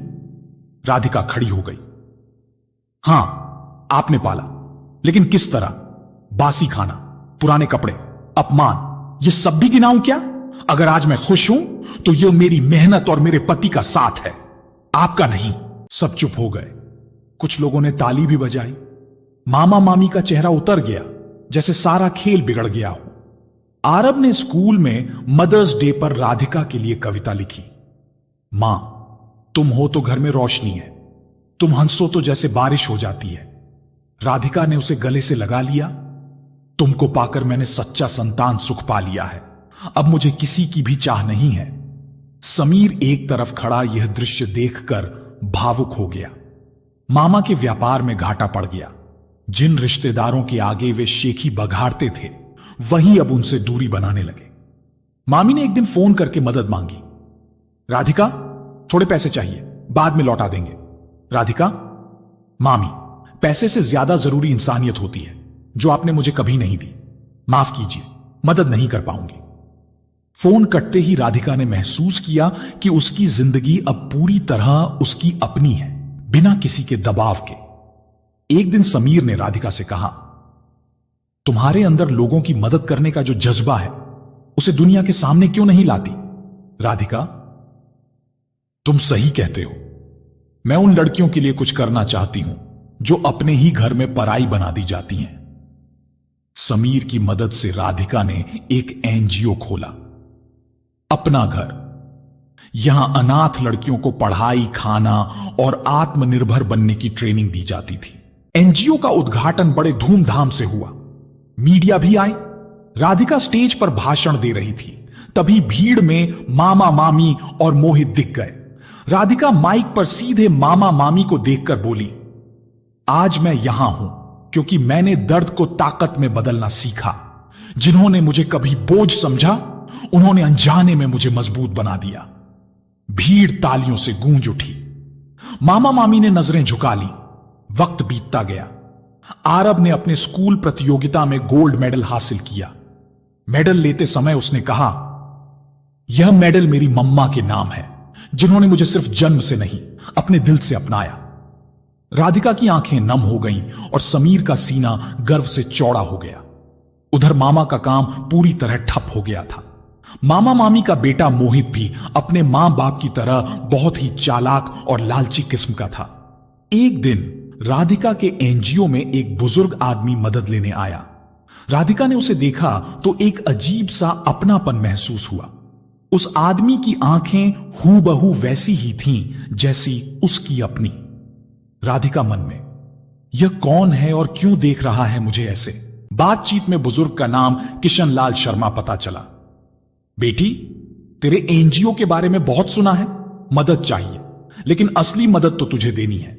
राधिका खड़ी हो गई। हां, आपने पाला, लेकिन किस तरह? बासी खाना, पुराने कपड़े, अपमान, यह सब भी गिनाऊं क्या? अगर आज मैं खुश हूं तो यह मेरी मेहनत और मेरे पति का साथ है, आपका नहीं। सब चुप हो गए। कुछ लोगों ने ताली भी बजाई। मामा मामी का चेहरा उतर गया, जैसे सारा खेल बिगड़ गया हो। आरब ने स्कूल में मदर्स डे पर राधिका के लिए कविता लिखी। मां, तुम हो तो घर में रोशनी है, तुम हंसो तो जैसे बारिश हो जाती है। राधिका ने उसे गले से लगा लिया। तुमको पाकर मैंने सच्चा संतान सुख पा लिया है, अब मुझे किसी की भी चाह नहीं है। समीर एक तरफ खड़ा यह दृश्य देखकर भावुक हो गया। मामा के व्यापार में घाटा पड़ गया। जिन रिश्तेदारों के आगे वे शेखी बघाड़ते थे, वही अब उनसे दूरी बनाने लगे। मामी ने एक दिन फोन करके मदद मांगी। राधिका, थोड़े पैसे चाहिए, बाद में लौटा देंगे। राधिका, मामी, पैसे से ज्यादा जरूरी इंसानियत होती है, जो आपने मुझे कभी नहीं दी। माफ कीजिए, मदद नहीं कर पाऊंगी। फोन कटते ही राधिका ने महसूस किया कि उसकी जिंदगी अब पूरी तरह उसकी अपनी है, बिना किसी के दबाव के। एक दिन समीर ने राधिका से कहा, तुम्हारे अंदर लोगों की मदद करने का जो जज्बा है, उसे दुनिया के सामने क्यों नहीं लाती? राधिका, तुम सही कहते हो। मैं उन लड़कियों के लिए कुछ करना चाहती हूं जो अपने ही घर में पराई बना दी जाती हैं। समीर की मदद से राधिका ने एक एनजीओ खोला, अपना घर। यहां अनाथ लड़कियों को पढ़ाई, खाना और आत्मनिर्भर बनने की ट्रेनिंग दी जाती थी। एनजीओ का उद्घाटन बड़े धूमधाम से हुआ। मीडिया भी आए। राधिका स्टेज पर भाषण दे रही थी। तभी भीड़ में मामा मामी और मोहित दिख गए। राधिका माइक पर सीधे मामा मामी को देखकर बोली, आज मैं यहां हूं क्योंकि मैंने दर्द को ताकत में बदलना सीखा। जिन्होंने मुझे कभी बोझ समझा, उन्होंने अनजाने में मुझे मजबूत बना दिया। भीड़ तालियों से गूंज उठी। मामा मामी ने नजरें झुका ली। वक्त बीतता गया। आरब ने अपने स्कूल प्रतियोगिता में गोल्ड मेडल हासिल किया। मेडल लेते समय उसने कहा, यह मेडल मेरी मम्मा के नाम है, जिन्होंने मुझे सिर्फ जन्म से नहीं, अपने दिल से अपनाया। राधिका की आंखें नम हो गईं और समीर का सीना गर्व से चौड़ा हो गया। उधर मामा का काम पूरी तरह ठप हो गया था। मामा मामी का बेटा मोहित भी अपने मां बाप की तरह बहुत ही चालाक और लालची किस्म का था। एक दिन राधिका के एनजीओ में एक बुजुर्ग आदमी मदद लेने आया। राधिका ने उसे देखा तो एक अजीब सा अपनापन महसूस हुआ। उस आदमी की आंखें हूबहू वैसी ही थीं जैसी उसकी अपनी। राधिका मन में, यह कौन है और क्यों देख रहा है मुझे ऐसे? बातचीत में बुजुर्ग का नाम किशन लाल शर्मा पता चला। बेटी, तेरे एनजीओ के बारे में बहुत सुना है, मदद चाहिए, लेकिन असली मदद तो तुझे देनी है।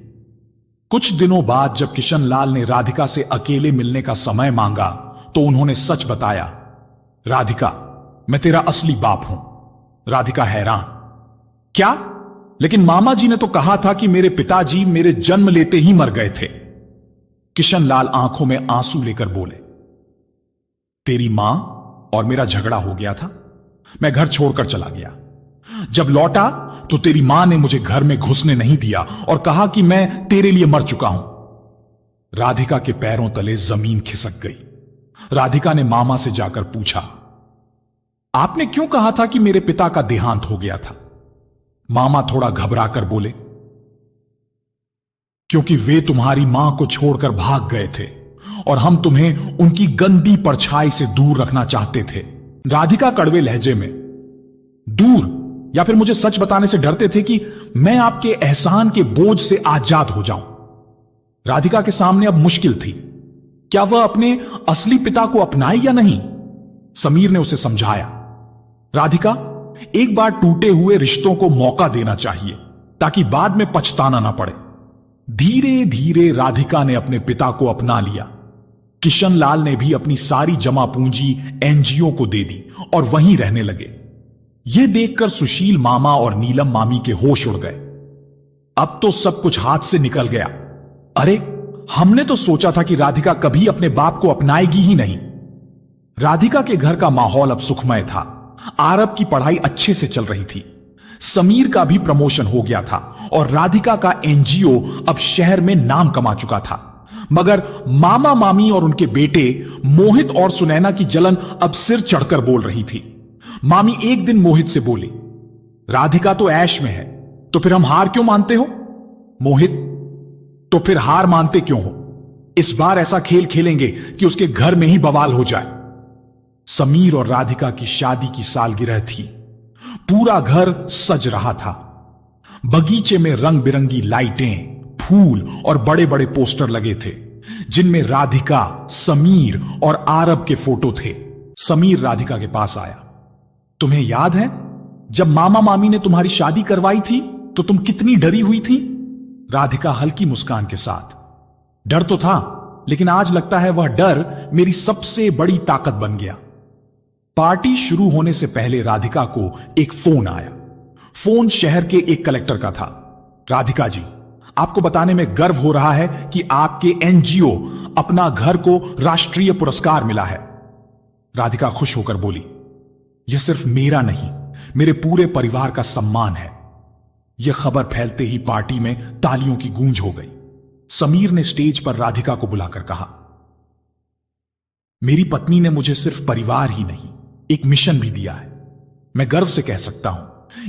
कुछ दिनों बाद जब किशन लाल ने राधिका से अकेले मिलने का समय मांगा तो उन्होंने सच बताया, राधिका, मैं तेरा असली बाप हूं। राधिका हैरान, क्या? लेकिन मामा जी ने तो कहा था कि मेरे पिताजी मेरे जन्म लेते ही मर गए थे। किशन लाल आंखों में आंसू लेकर बोले, तेरी मां और मेरा झगड़ा हो गया था। मैं घर छोड़कर चला गया। जब लौटा तो तेरी मां ने मुझे घर में घुसने नहीं दिया और कहा कि मैं तेरे लिए मर चुका हूं। राधिका के पैरों तले जमीन खिसक गई। राधिका ने मामा से जाकर पूछा, आपने क्यों कहा था कि मेरे पिता का देहांत हो गया था? मामा थोड़ा घबराकर बोले, क्योंकि वे तुम्हारी मां को छोड़कर भाग गए थे और हम तुम्हें उनकी गंदी परछाई से दूर रखना चाहते थे। राधिका कड़वे लहजे में, दूर या फिर मुझे सच बताने से डरते थे कि मैं आपके एहसान के बोझ से आजाद हो जाऊं। राधिका के सामने अब मुश्किल थी, क्या वह अपने असली पिता को अपनाए या नहीं? समीर ने उसे समझाया, राधिका, एक बार टूटे हुए रिश्तों को मौका देना चाहिए ताकि बाद में पछताना ना पड़े। धीरे धीरे राधिका ने अपने पिता को अपना लिया। किशन लाल ने भी अपनी सारी जमा पूंजी एनजीओ को दे दी और वहीं रहने लगे। यह देखकर सुशील मामा और नीलम मामी के होश उड़ गए। अब तो सब कुछ हाथ से निकल गया। अरे, हमने तो सोचा था कि राधिका कभी अपने बाप को अपनाएगी ही नहीं। राधिका के घर का माहौल अब सुखमय था। आरब की पढ़ाई अच्छे से चल रही थी। समीर का भी प्रमोशन हो गया था और राधिका का एनजीओ अब शहर में नाम कमा चुका था। मगर मामा मामी और उनके बेटे मोहित और सुनैना की जलन अब सिर चढ़कर बोल रही थी। मामी एक दिन मोहित से बोली, राधिका तो ऐश में है, तो फिर हम हार क्यों मानते हो? मोहित, तो फिर हार मानते क्यों हो? इस बार ऐसा खेल खेलेंगे कि उसके घर में ही बवाल हो जाए। समीर और राधिका की शादी की सालगिरह थी। पूरा घर सज रहा था। बगीचे में रंग बिरंगी लाइटें, फूल और बड़े बड़े पोस्टर लगे थे जिनमें राधिका, समीर और आरब के फोटो थे। समीर राधिका के पास आया, तुम्हें याद है जब मामा मामी ने तुम्हारी शादी करवाई थी तो तुम कितनी डरी हुई थी? राधिका हल्की मुस्कान के साथ, डर तो था, लेकिन आज लगता है वह डर मेरी सबसे बड़ी ताकत बन गया। पार्टी शुरू होने से पहले राधिका को एक फोन आया। फोन शहर के एक कलेक्टर का था। राधिका जी, आपको बताने में गर्व हो रहा है कि आपके एनजीओ अपना घर को राष्ट्रीय पुरस्कार मिला है। राधिका खुश होकर बोली, यह सिर्फ मेरा नहीं, मेरे पूरे परिवार का सम्मान है। यह खबर फैलते ही पार्टी में तालियों की गूंज हो गई। समीर ने स्टेज पर राधिका को बुलाकर कहा, मेरी पत्नी ने मुझे सिर्फ परिवार ही नहीं, एक मिशन भी दिया है। मैं गर्व से कह सकता हूं,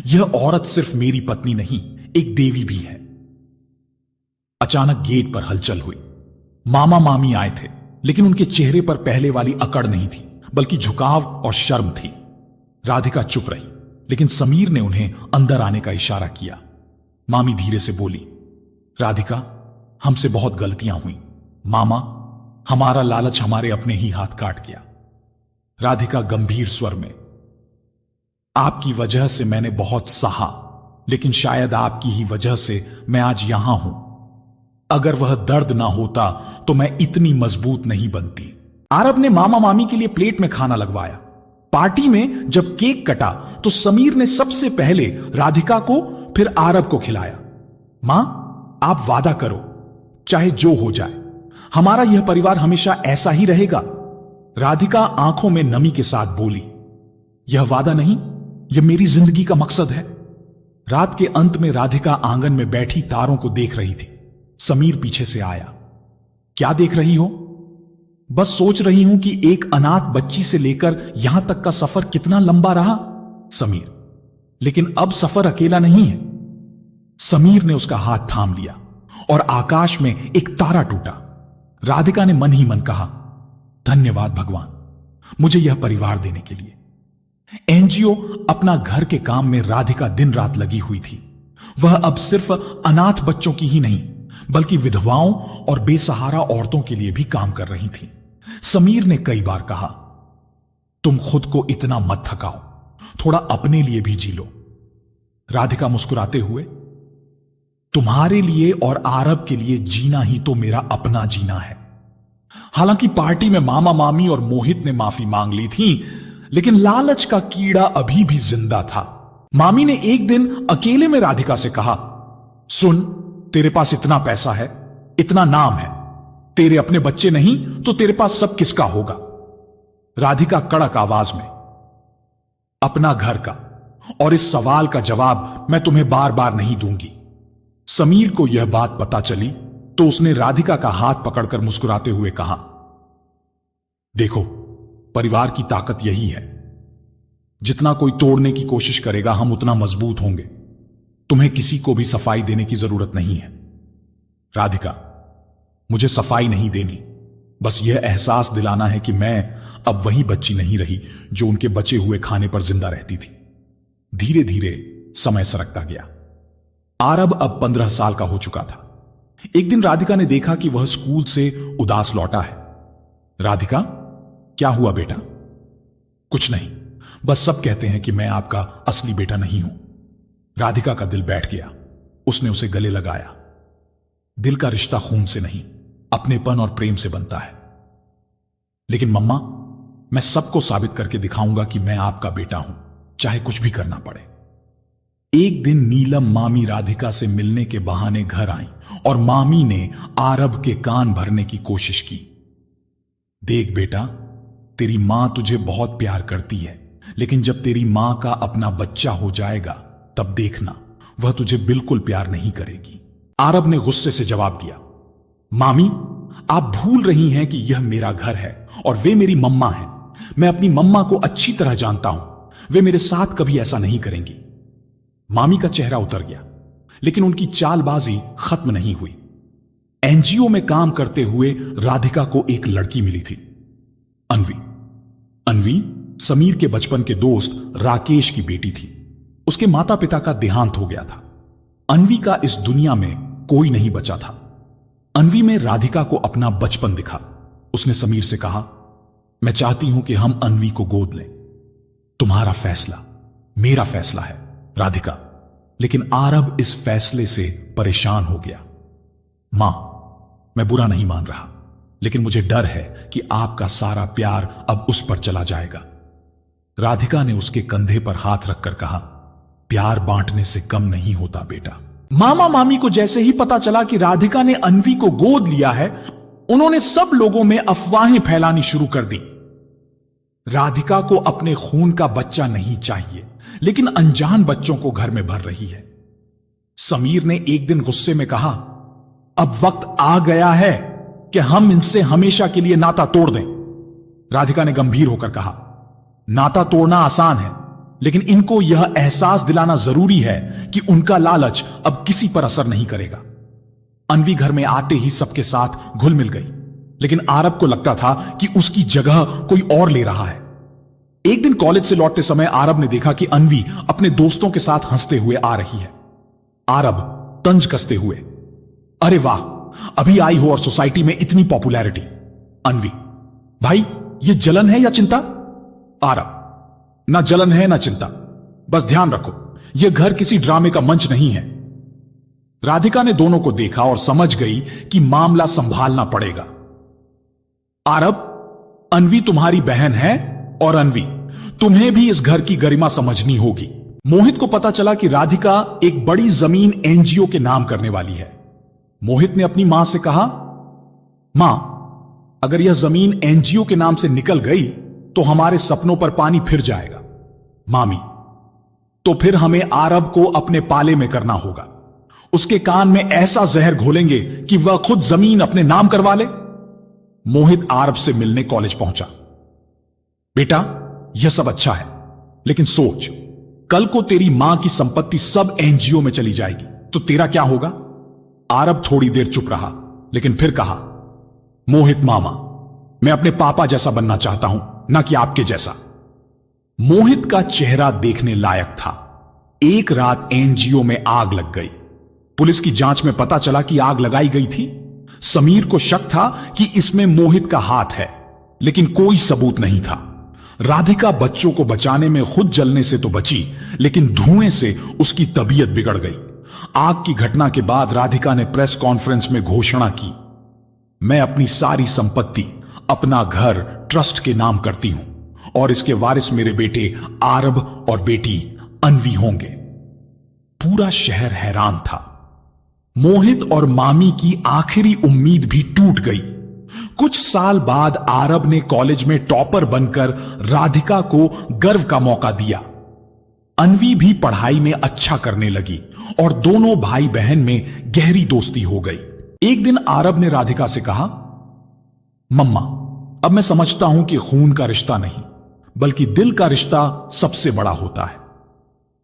यह औरत सिर्फ मेरी पत्नी नहीं, एक देवी भी है। अचानक गेट पर हलचल हुई। मामा मामी आए थे, लेकिन उनके चेहरे पर पहले वाली अकड़ नहीं थी, बल्कि झुकाव और शर्म थी। राधिका चुप रही, लेकिन समीर ने उन्हें अंदर आने का इशारा किया। मामी धीरे से बोली, राधिका, हमसे बहुत गलतियां हुई। मामा, हमारा लालच हमारे अपने ही हाथ काट गया। राधिका गंभीर स्वर में, आपकी वजह से मैंने बहुत सहा, लेकिन शायद आपकी ही वजह से मैं आज यहां हूं। अगर वह दर्द ना होता तो मैं इतनी मजबूत नहीं बनती। आरब ने मामा मामी के लिए प्लेट में खाना लगवाया। पार्टी में जब केक कटा तो समीर ने सबसे पहले राधिका को, फिर आरब को खिलाया। मां, आप वादा करो, चाहे जो हो जाए, हमारा यह परिवार हमेशा ऐसा ही रहेगा। राधिका आंखों में नमी के साथ बोली, यह वादा नहीं, यह मेरी जिंदगी का मकसद है। रात के अंत में राधिका आंगन में बैठी तारों को देख रही थी। समीर पीछे से आया, क्या देख रही हो? बस सोच रही हूं कि एक अनाथ बच्ची से लेकर यहां तक का सफर कितना लंबा रहा। समीर, लेकिन अब सफर अकेला नहीं है। समीर ने उसका हाथ थाम लिया और आकाश में एक तारा टूटा। राधिका ने मन ही मन कहा, धन्यवाद भगवान, मुझे यह परिवार देने के लिए। एनजीओ अपना घर के काम में राधिका दिन रात लगी हुई थी। वह अब सिर्फ अनाथ बच्चों की ही नहीं, बल्कि विधवाओं और बेसहारा औरतों के लिए भी काम कर रही थी। समीर ने कई बार कहा, तुम खुद को इतना मत थकाओ, थोड़ा अपने लिए भी जी लो। राधिका मुस्कुराते हुए, तुम्हारे लिए और आरब के लिए जीना ही तो मेरा अपना जीना है। हालांकि पार्टी में मामा मामी और मोहित ने माफी मांग ली थी, लेकिन लालच का कीड़ा अभी भी जिंदा था। मामी ने एक दिन अकेले में राधिका से कहा, सुन, तेरे पास इतना पैसा है, इतना नाम है, तेरे अपने बच्चे नहीं तो तेरे पास सब किसका होगा? राधिका कड़क आवाज में। अपना घर का, और इस सवाल का जवाब मैं तुम्हें बार बार नहीं दूंगी। समीर को यह बात पता चली तो उसने राधिका का हाथ पकड़कर मुस्कुराते हुए कहा, देखो, परिवार की ताकत यही है। जितना कोई तोड़ने की कोशिश करेगा हम उतना मजबूत होंगे। तुम्हें किसी को भी सफाई देने की जरूरत नहीं है। राधिका, मुझे सफाई नहीं देनी, बस यह एहसास दिलाना है कि मैं अब वही बच्ची नहीं रही जो उनके बचे हुए खाने पर जिंदा रहती थी। धीरे धीरे समय सरकता गया। आरब अब 15 साल का हो चुका था। एक दिन राधिका ने देखा कि वह स्कूल से उदास लौटा है। राधिका, क्या हुआ बेटा? कुछ नहीं, बस सब कहते हैं कि मैं आपका असली बेटा नहीं हूं। राधिका का दिल बैठ गया। उसने उसे गले लगाया। दिल का रिश्ता खून से नहीं, अपनेपन और प्रेम से बनता है। लेकिन मम्मा, मैं सबको साबित करके दिखाऊंगा कि मैं आपका बेटा हूं, चाहे कुछ भी करना पड़े। एक दिन नीलम मामी राधिका से मिलने के बहाने घर आई और मामी ने आरब के कान भरने की कोशिश की। देख बेटा, तेरी मां तुझे बहुत प्यार करती है, लेकिन जब तेरी मां का अपना बच्चा हो जाएगा तब देखना, वह तुझे बिल्कुल प्यार नहीं करेगी। आरब ने गुस्से से जवाब दिया, मामी, आप भूल रही हैं कि यह मेरा घर है और वे मेरी मम्मा हैं। मैं अपनी मम्मा को अच्छी तरह जानता हूं, वे मेरे साथ कभी ऐसा नहीं करेंगी। मामी का चेहरा उतर गया, लेकिन उनकी चालबाजी खत्म नहीं हुई। एनजीओ में काम करते हुए राधिका को एक लड़की मिली थी, अन्वी। अन्वी समीर के बचपन के दोस्त राकेश की बेटी थी। उसके माता पिता का देहांत हो गया था। अन्वी का इस दुनिया में कोई नहीं बचा था। अन्वी में राधिका को अपना बचपन दिखा। उसने समीर से कहा, मैं चाहती हूं कि हम अन्वी को गोद लें। तुम्हारा फैसला मेरा फैसला है राधिका। लेकिन आरब इस फैसले से परेशान हो गया। मां, मैं बुरा नहीं मान रहा, लेकिन मुझे डर है कि आपका सारा प्यार अब उस पर चला जाएगा। राधिका ने उसके कंधे पर हाथ रखकर कहा, प्यार बांटने से कम नहीं होता बेटा। मामा मामी को जैसे ही पता चला कि राधिका ने अन्वी को गोद लिया है, उन्होंने सब लोगों में अफवाहें फैलानी शुरू कर दी। राधिका को अपने खून का बच्चा नहीं चाहिए, लेकिन अनजान बच्चों को घर में भर रही है। समीर ने एक दिन गुस्से में कहा, अब वक्त आ गया है कि हम इनसे हमेशा के लिए नाता तोड़ दें। राधिका ने गंभीर होकर कहा, नाता तोड़ना आसान है, लेकिन इनको यह एहसास दिलाना जरूरी है कि उनका लालच अब किसी पर असर नहीं करेगा। अन्वी घर में आते ही सबके साथ घुल मिल गई, लेकिन आरब को लगता था कि उसकी जगह कोई और ले रहा है। एक दिन कॉलेज से लौटते समय आरब ने देखा कि अन्वी अपने दोस्तों के साथ हंसते हुए आ रही है। आरब तंज कसते हुए, अरे वाह, अभी आई हो और सोसाइटी में इतनी पॉपुलैरिटी। अन्वी, भाई ये जलन है या चिंता? आरब, ना जलन है ना चिंता, बस ध्यान रखो यह घर किसी ड्रामे का मंच नहीं है। राधिका ने दोनों को देखा और समझ गई कि मामला संभालना पड़ेगा। आरब, अन्वी तुम्हारी बहन है और अन्वी, तुम्हें भी इस घर की गरिमा समझनी होगी। मोहित को पता चला कि राधिका एक बड़ी जमीन एनजीओ के नाम करने वाली है। मोहित ने अपनी मां से कहा, मां, अगर यह जमीन एनजीओ के नाम से निकल गई तो हमारे सपनों पर पानी फिर जाएगा। मामी, तो फिर हमें आरब को अपने पाले में करना होगा। उसके कान में ऐसा जहर घोलेंगे कि वह खुद जमीन अपने नाम करवा ले। मोहित आरब से मिलने कॉलेज पहुंचा। बेटा, यह सब अच्छा है, लेकिन सोच, कल को तेरी मां की संपत्ति सब एनजीओ में चली जाएगी तो तेरा क्या होगा? आरब थोड़ी देर चुप रहा, लेकिन फिर कहा, मोहित मामा, मैं अपने पापा जैसा बनना चाहता हूं, ना कि आपके जैसा। मोहित का चेहरा देखने लायक था। एक रात एनजीओ में आग लग गई। पुलिस की जांच में पता चला कि आग लगाई गई थी। समीर को शक था कि इसमें मोहित का हाथ है, लेकिन कोई सबूत नहीं था। राधिका बच्चों को बचाने में खुद जलने से तो बची, लेकिन धुएं से उसकी तबीयत बिगड़ गई। आग की घटना के बाद राधिका ने प्रेस कॉन्फ्रेंस में घोषणा की, मैं अपनी सारी संपत्ति, अपना घर ट्रस्ट के नाम करती हूं और इसके वारिस मेरे बेटे आरब और बेटी अन्वी होंगे। पूरा शहर हैरान था। मोहित और मामी की आखिरी उम्मीद भी टूट गई। कुछ साल बाद आरब ने कॉलेज में टॉपर बनकर राधिका को गर्व का मौका दिया। अन्वी भी पढ़ाई में अच्छा करने लगी और दोनों भाई बहन में गहरी दोस्ती हो गई। एक दिन आरब ने राधिका से कहा, मम्मा, अब मैं समझता हूं कि खून का रिश्ता नहीं बल्कि दिल का रिश्ता सबसे बड़ा होता है।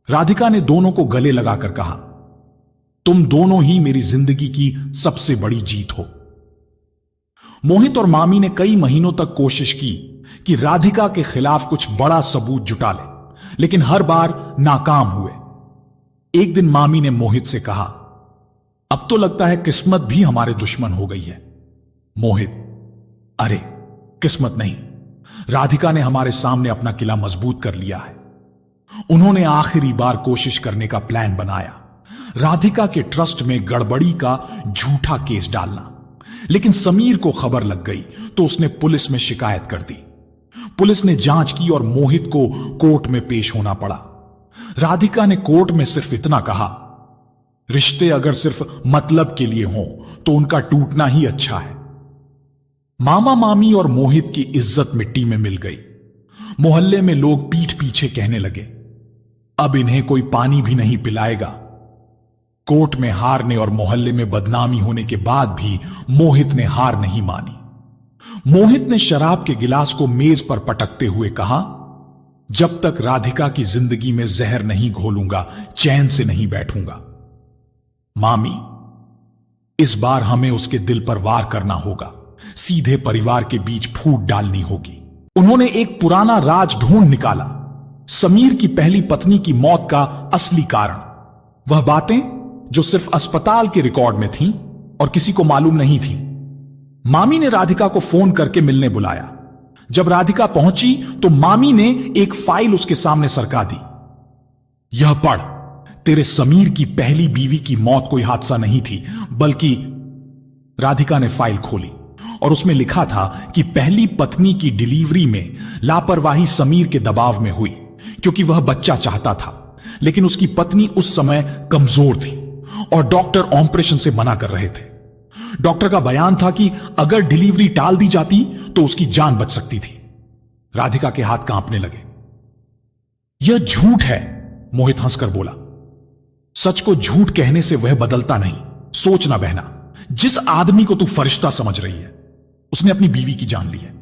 राधिका ने दोनों को गले लगाकर कहा, तुम दोनों ही मेरी जिंदगी की सबसे बड़ी जीत हो। मोहित और मामी ने कई महीनों तक कोशिश की कि राधिका के खिलाफ कुछ बड़ा सबूत जुटा ले, लेकिन हर बार नाकाम हुए। एक दिन मामी ने मोहित से कहा, अब तो लगता है किस्मत भी हमारे दुश्मन हो गई है। मोहित, अरे किस्मत नहीं, राधिका ने हमारे सामने अपना किला मजबूत कर लिया है। उन्होंने आखिरी बार कोशिश करने का प्लान बनाया, राधिका के ट्रस्ट में गड़बड़ी का झूठा केस डालना। लेकिन समीर को खबर लग गई तो उसने पुलिस में शिकायत कर दी। पुलिस ने जांच की और मोहित को कोर्ट में पेश होना पड़ा। राधिका ने कोर्ट में सिर्फ इतना कहा, रिश्ते अगर सिर्फ मतलब के लिए हों तो उनका टूटना ही अच्छा है। मामा मामी और मोहित की इज्जत मिट्टी में मिल गई। मोहल्ले में लोग पीठ पीछे कहने लगे, अब इन्हें कोई पानी भी नहीं पिलाएगा। कोर्ट में हारने और मोहल्ले में बदनामी होने के बाद भी मोहित ने हार नहीं मानी। मोहित ने शराब के गिलास को मेज पर पटकते हुए कहा, जब तक राधिका की जिंदगी में जहर नहीं घोलूंगा चैन से नहीं बैठूंगा। मामी, इस बार हमें उसके दिल पर वार करना होगा, सीधे परिवार के बीच फूट डालनी होगी। उन्होंने एक पुराना राज ढूंढ निकाला, समीर की पहली पत्नी की मौत का असली कारण। वह बातें जो सिर्फ अस्पताल के रिकॉर्ड में थीं और किसी को मालूम नहीं थीं। मामी ने राधिका को फोन करके मिलने बुलाया। जब राधिका पहुंची तो मामी ने एक फाइल उसके सामने सरका दी। यह पढ़, तेरे समीर की पहली बीवी की मौत कोई हादसा नहीं थी बल्कि। राधिका ने फाइल खोली और उसमें लिखा था कि पहली पत्नी की डिलीवरी में लापरवाही समीर के दबाव में हुई, क्योंकि वह बच्चा चाहता था, लेकिन उसकी पत्नी उस समय कमजोर थी और डॉक्टर ऑपरेशन से मना कर रहे थे। डॉक्टर का बयान था कि अगर डिलीवरी टाल दी जाती तो उसकी जान बच सकती थी। राधिका के हाथ कांपने लगे। यह झूठ है, मोहित हंसकर बोला। सच को झूठ कहने से वह बदलता नहीं। सोच ना बहना, जिस आदमी को तू फरिश्ता समझ रही है उसने अपनी बीवी की जान ली है।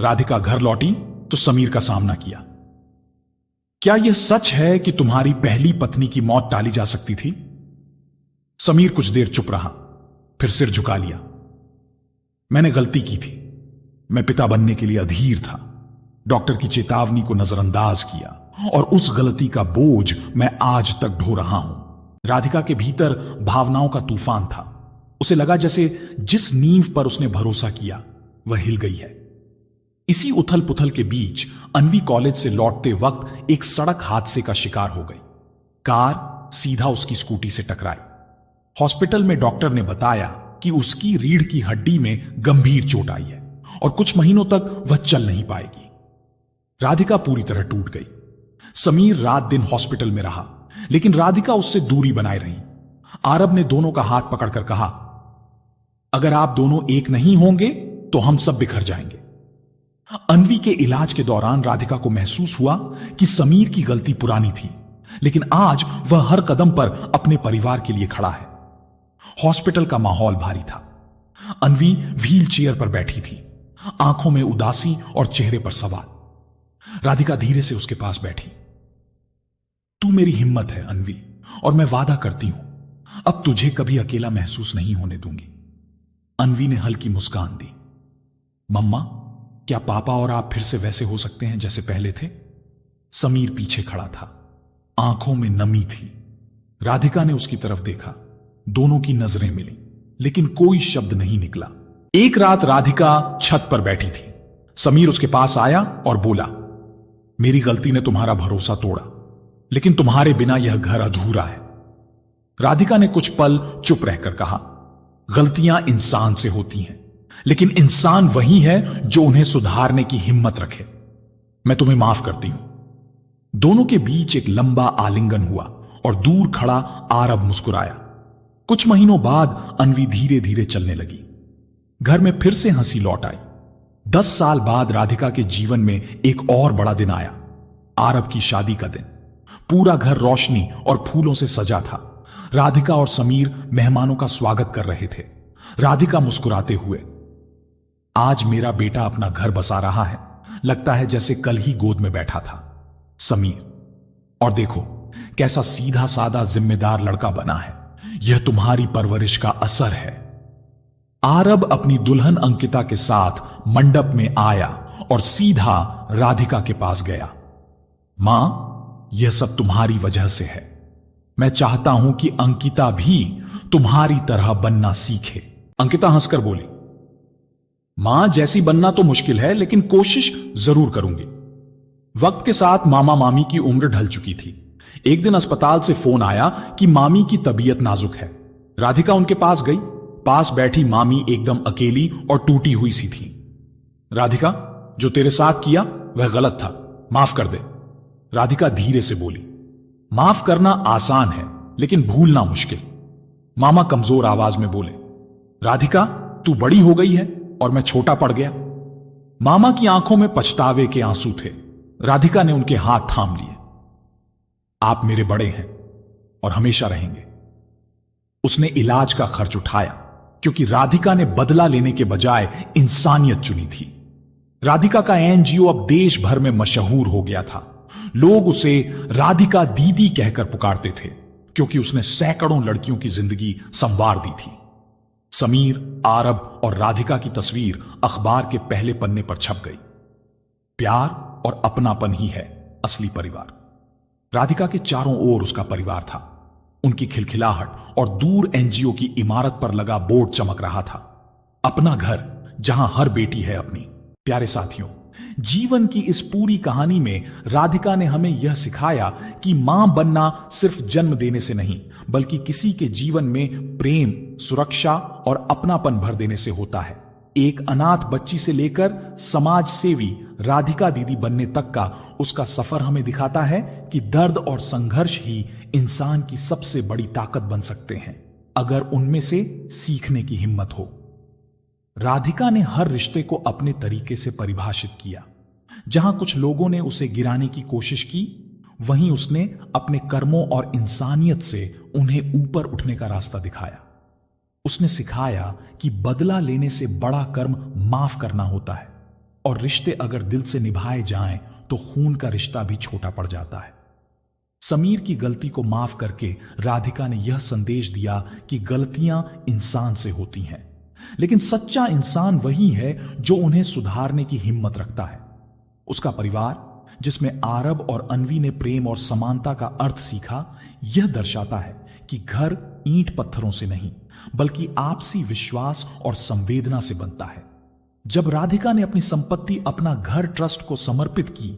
राधिका घर लौटी तो समीर का सामना किया। क्या यह सच है कि तुम्हारी पहली पत्नी की मौत टाली जा सकती थी? समीर कुछ देर चुप रहा, फिर सिर झुका लिया। मैंने गलती की थी। मैं पिता बनने के लिए अधीर था, डॉक्टर की चेतावनी को नजरअंदाज किया और उस गलती का बोझ मैं आज तक ढो रहा हूं। राधिका के भीतर भावनाओं का तूफान था। उसे लगा जैसे जिस नींव पर उसने भरोसा किया वह हिल गई है। इसी उथल पुथल के बीच अन्वी कॉलेज से लौटते वक्त एक सड़क हादसे का शिकार हो गई। कार सीधा उसकी स्कूटी से टकराई। हॉस्पिटल में डॉक्टर ने बताया कि उसकी रीढ़ की हड्डी में गंभीर चोट आई है और कुछ महीनों तक वह चल नहीं पाएगी। राधिका पूरी तरह टूट गई। समीर रात दिन हॉस्पिटल में रहा, लेकिन राधिका उससे दूरी बनाए रही। आरब ने दोनों का हाथ पकड़कर कहा, अगर आप दोनों एक नहीं होंगे तो हम सब बिखर जाएंगे। अन्वी के इलाज के दौरान राधिका को महसूस हुआ कि समीर की गलती पुरानी थी, लेकिन आज वह हर कदम पर अपने परिवार के लिए खड़ा है। हॉस्पिटल का माहौल भारी था। अन्वी व्हील चेयर पर बैठी थी, आंखों में उदासी और चेहरे पर सवाल। राधिका धीरे से उसके पास बैठी। तू मेरी हिम्मत है अन्वी, और मैं वादा करती हूं अब तुझे कभी अकेला महसूस नहीं होने दूंगी। अन्वी ने हल्की मुस्कान दी। मम्मा, क्या पापा और आप फिर से वैसे हो सकते हैं जैसे पहले थे? समीर पीछे खड़ा था, आंखों में नमी थी। राधिका ने उसकी तरफ देखा। दोनों की नजरें मिली, लेकिन कोई शब्द नहीं निकला। एक रात राधिका छत पर बैठी थी। समीर उसके पास आया और बोला, मेरी गलती ने तुम्हारा भरोसा तोड़ा, लेकिन तुम्हारे बिना यह घर अधूरा है। राधिका ने कुछ पल चुप रहकर कहा, गलतियां इंसान से होती हैं, लेकिन इंसान वही है जो उन्हें सुधारने की हिम्मत रखे। मैं तुम्हें माफ करती हूं। दोनों के बीच एक लंबा आलिंगन हुआ और दूर खड़ा आरब मुस्कुराया। कुछ महीनों बाद अन्वी धीरे धीरे चलने लगी। घर में फिर से हंसी लौट आई। 10 साल बाद राधिका के जीवन में एक और बड़ा दिन आया, आरब की शादी का दिन। पूरा घर रोशनी और फूलों से सजा था। राधिका और समीर मेहमानों का स्वागत कर रहे थे। राधिका मुस्कुराते हुए, आज मेरा बेटा अपना घर बसा रहा है, लगता है जैसे कल ही गोद में बैठा था। समीर, और देखो कैसा सीधा सादा जिम्मेदार लड़का बना है, यह तुम्हारी परवरिश का असर है। आरब अपनी दुल्हन अंकिता के साथ मंडप में आया और सीधा राधिका के पास गया। मां, यह सब तुम्हारी वजह से है। मैं चाहता हूं कि अंकिता भी तुम्हारी तरह बनना सीखे। अंकिता हंसकर बोली, मां, जैसी बनना तो मुश्किल है, लेकिन कोशिश जरूर करूंगी। वक्त के साथ मामा मामी की उम्र ढल चुकी थी। एक दिन अस्पताल से फोन आया कि मामी की तबीयत नाजुक है। राधिका उनके पास गई। पास बैठी मामी एकदम अकेली और टूटी हुई सी थी। राधिका, जो तेरे साथ किया वह गलत था, माफ कर दे। राधिका धीरे से बोली, माफ करना आसान है लेकिन भूलना मुश्किल। मामा कमजोर आवाज में बोले, राधिका, तू बड़ी हो गई है और मैं छोटा पड़ गया। मामा की आंखों में पछतावे के आंसू थे। राधिका ने उनके हाथ थाम लिए। आप मेरे बड़े हैं और हमेशा रहेंगे। उसने इलाज का खर्च उठाया क्योंकि राधिका ने बदला लेने के बजाय इंसानियत चुनी थी। राधिका का एनजीओ अब देश भर में मशहूर हो गया था। लोग उसे राधिका दीदी कहकर पुकारते थे क्योंकि उसने सैकड़ों लड़कियों की जिंदगी संवार दी थी। समीर, आरब और राधिका की तस्वीर अखबार के पहले पन्ने पर छप गई। प्यार और अपनापन ही है असली परिवार। राधिका के चारों ओर उसका परिवार था। उनकी खिलखिलाहट और दूर एनजीओ की इमारत पर लगा बोर्ड चमक रहा था, अपना घर जहां हर बेटी है अपनी। प्यारे साथियों, जीवन की इस पूरी कहानी में राधिका ने हमें यह सिखाया कि मां बनना सिर्फ जन्म देने से नहीं, बल्कि किसी के जीवन में प्रेम, सुरक्षा और अपनापन भर देने से होता है। एक अनाथ बच्ची से लेकर समाज सेवी राधिका दीदी बनने तक का उसका सफर हमें दिखाता है कि दर्द और संघर्ष ही इंसान की सबसे बड़ी ताकत बन सकते हैं, अगर उनमें से सीखने की हिम्मत हो। राधिका ने हर रिश्ते को अपने तरीके से परिभाषित किया। जहां कुछ लोगों ने उसे गिराने की कोशिश की, वहीं उसने अपने कर्मों और इंसानियत से उन्हें ऊपर उठने का रास्ता दिखाया। उसने सिखाया कि बदला लेने से बड़ा कर्म माफ करना होता है, और रिश्ते अगर दिल से निभाए जाएं तो खून का रिश्ता भी छोटा पड़ जाता है। समीर की गलती को माफ करके राधिका ने यह संदेश दिया कि गलतियां इंसान से होती हैं, लेकिन सच्चा इंसान वही है जो उन्हें सुधारने की हिम्मत रखता है। उसका परिवार, जिसमें आरब और अनवी ने प्रेम और समानता का अर्थ सीखा, यह दर्शाता है कि घर ईंट पत्थरों से नहीं, बल्कि आपसी विश्वास और संवेदना से बनता है। जब राधिका ने अपनी संपत्ति, अपना घर ट्रस्ट को समर्पित की,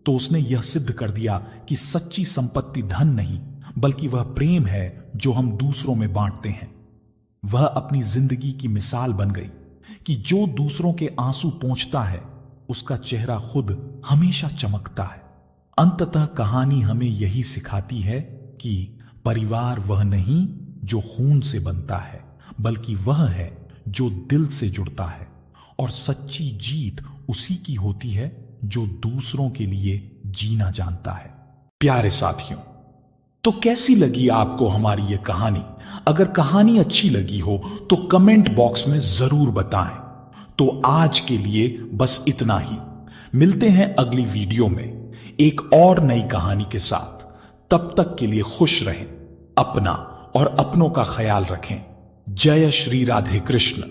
तो उसने यह सिद्ध कर दिया कि सच्ची संपत्ति धन नहीं, बल्कि वह प्रेम है जो हम दूसरों में बांटते हैं। वह अपनी जिंदगी की मिसाल बन गई कि जो दूसरों के आंसू पोंछता है, उसका चेहरा खुद हमेशा चमकता है। अंततः कहानी हमें यही सिखाती है कि परिवार वह नहीं जो खून से बनता है, बल्कि वह है जो दिल से जुड़ता है, और सच्ची जीत उसी की होती है जो दूसरों के लिए जीना जानता है। प्यारे साथियों, तो कैसी लगी आपको हमारी यह कहानी? अगर कहानी अच्छी लगी हो तो कमेंट बॉक्स में जरूर बताएं। तो आज के लिए बस इतना ही। मिलते हैं अगली वीडियो में एक और नई कहानी के साथ। तब तक के लिए खुश रहें, अपना और अपनों का ख्याल रखें। जय श्री राधे कृष्ण।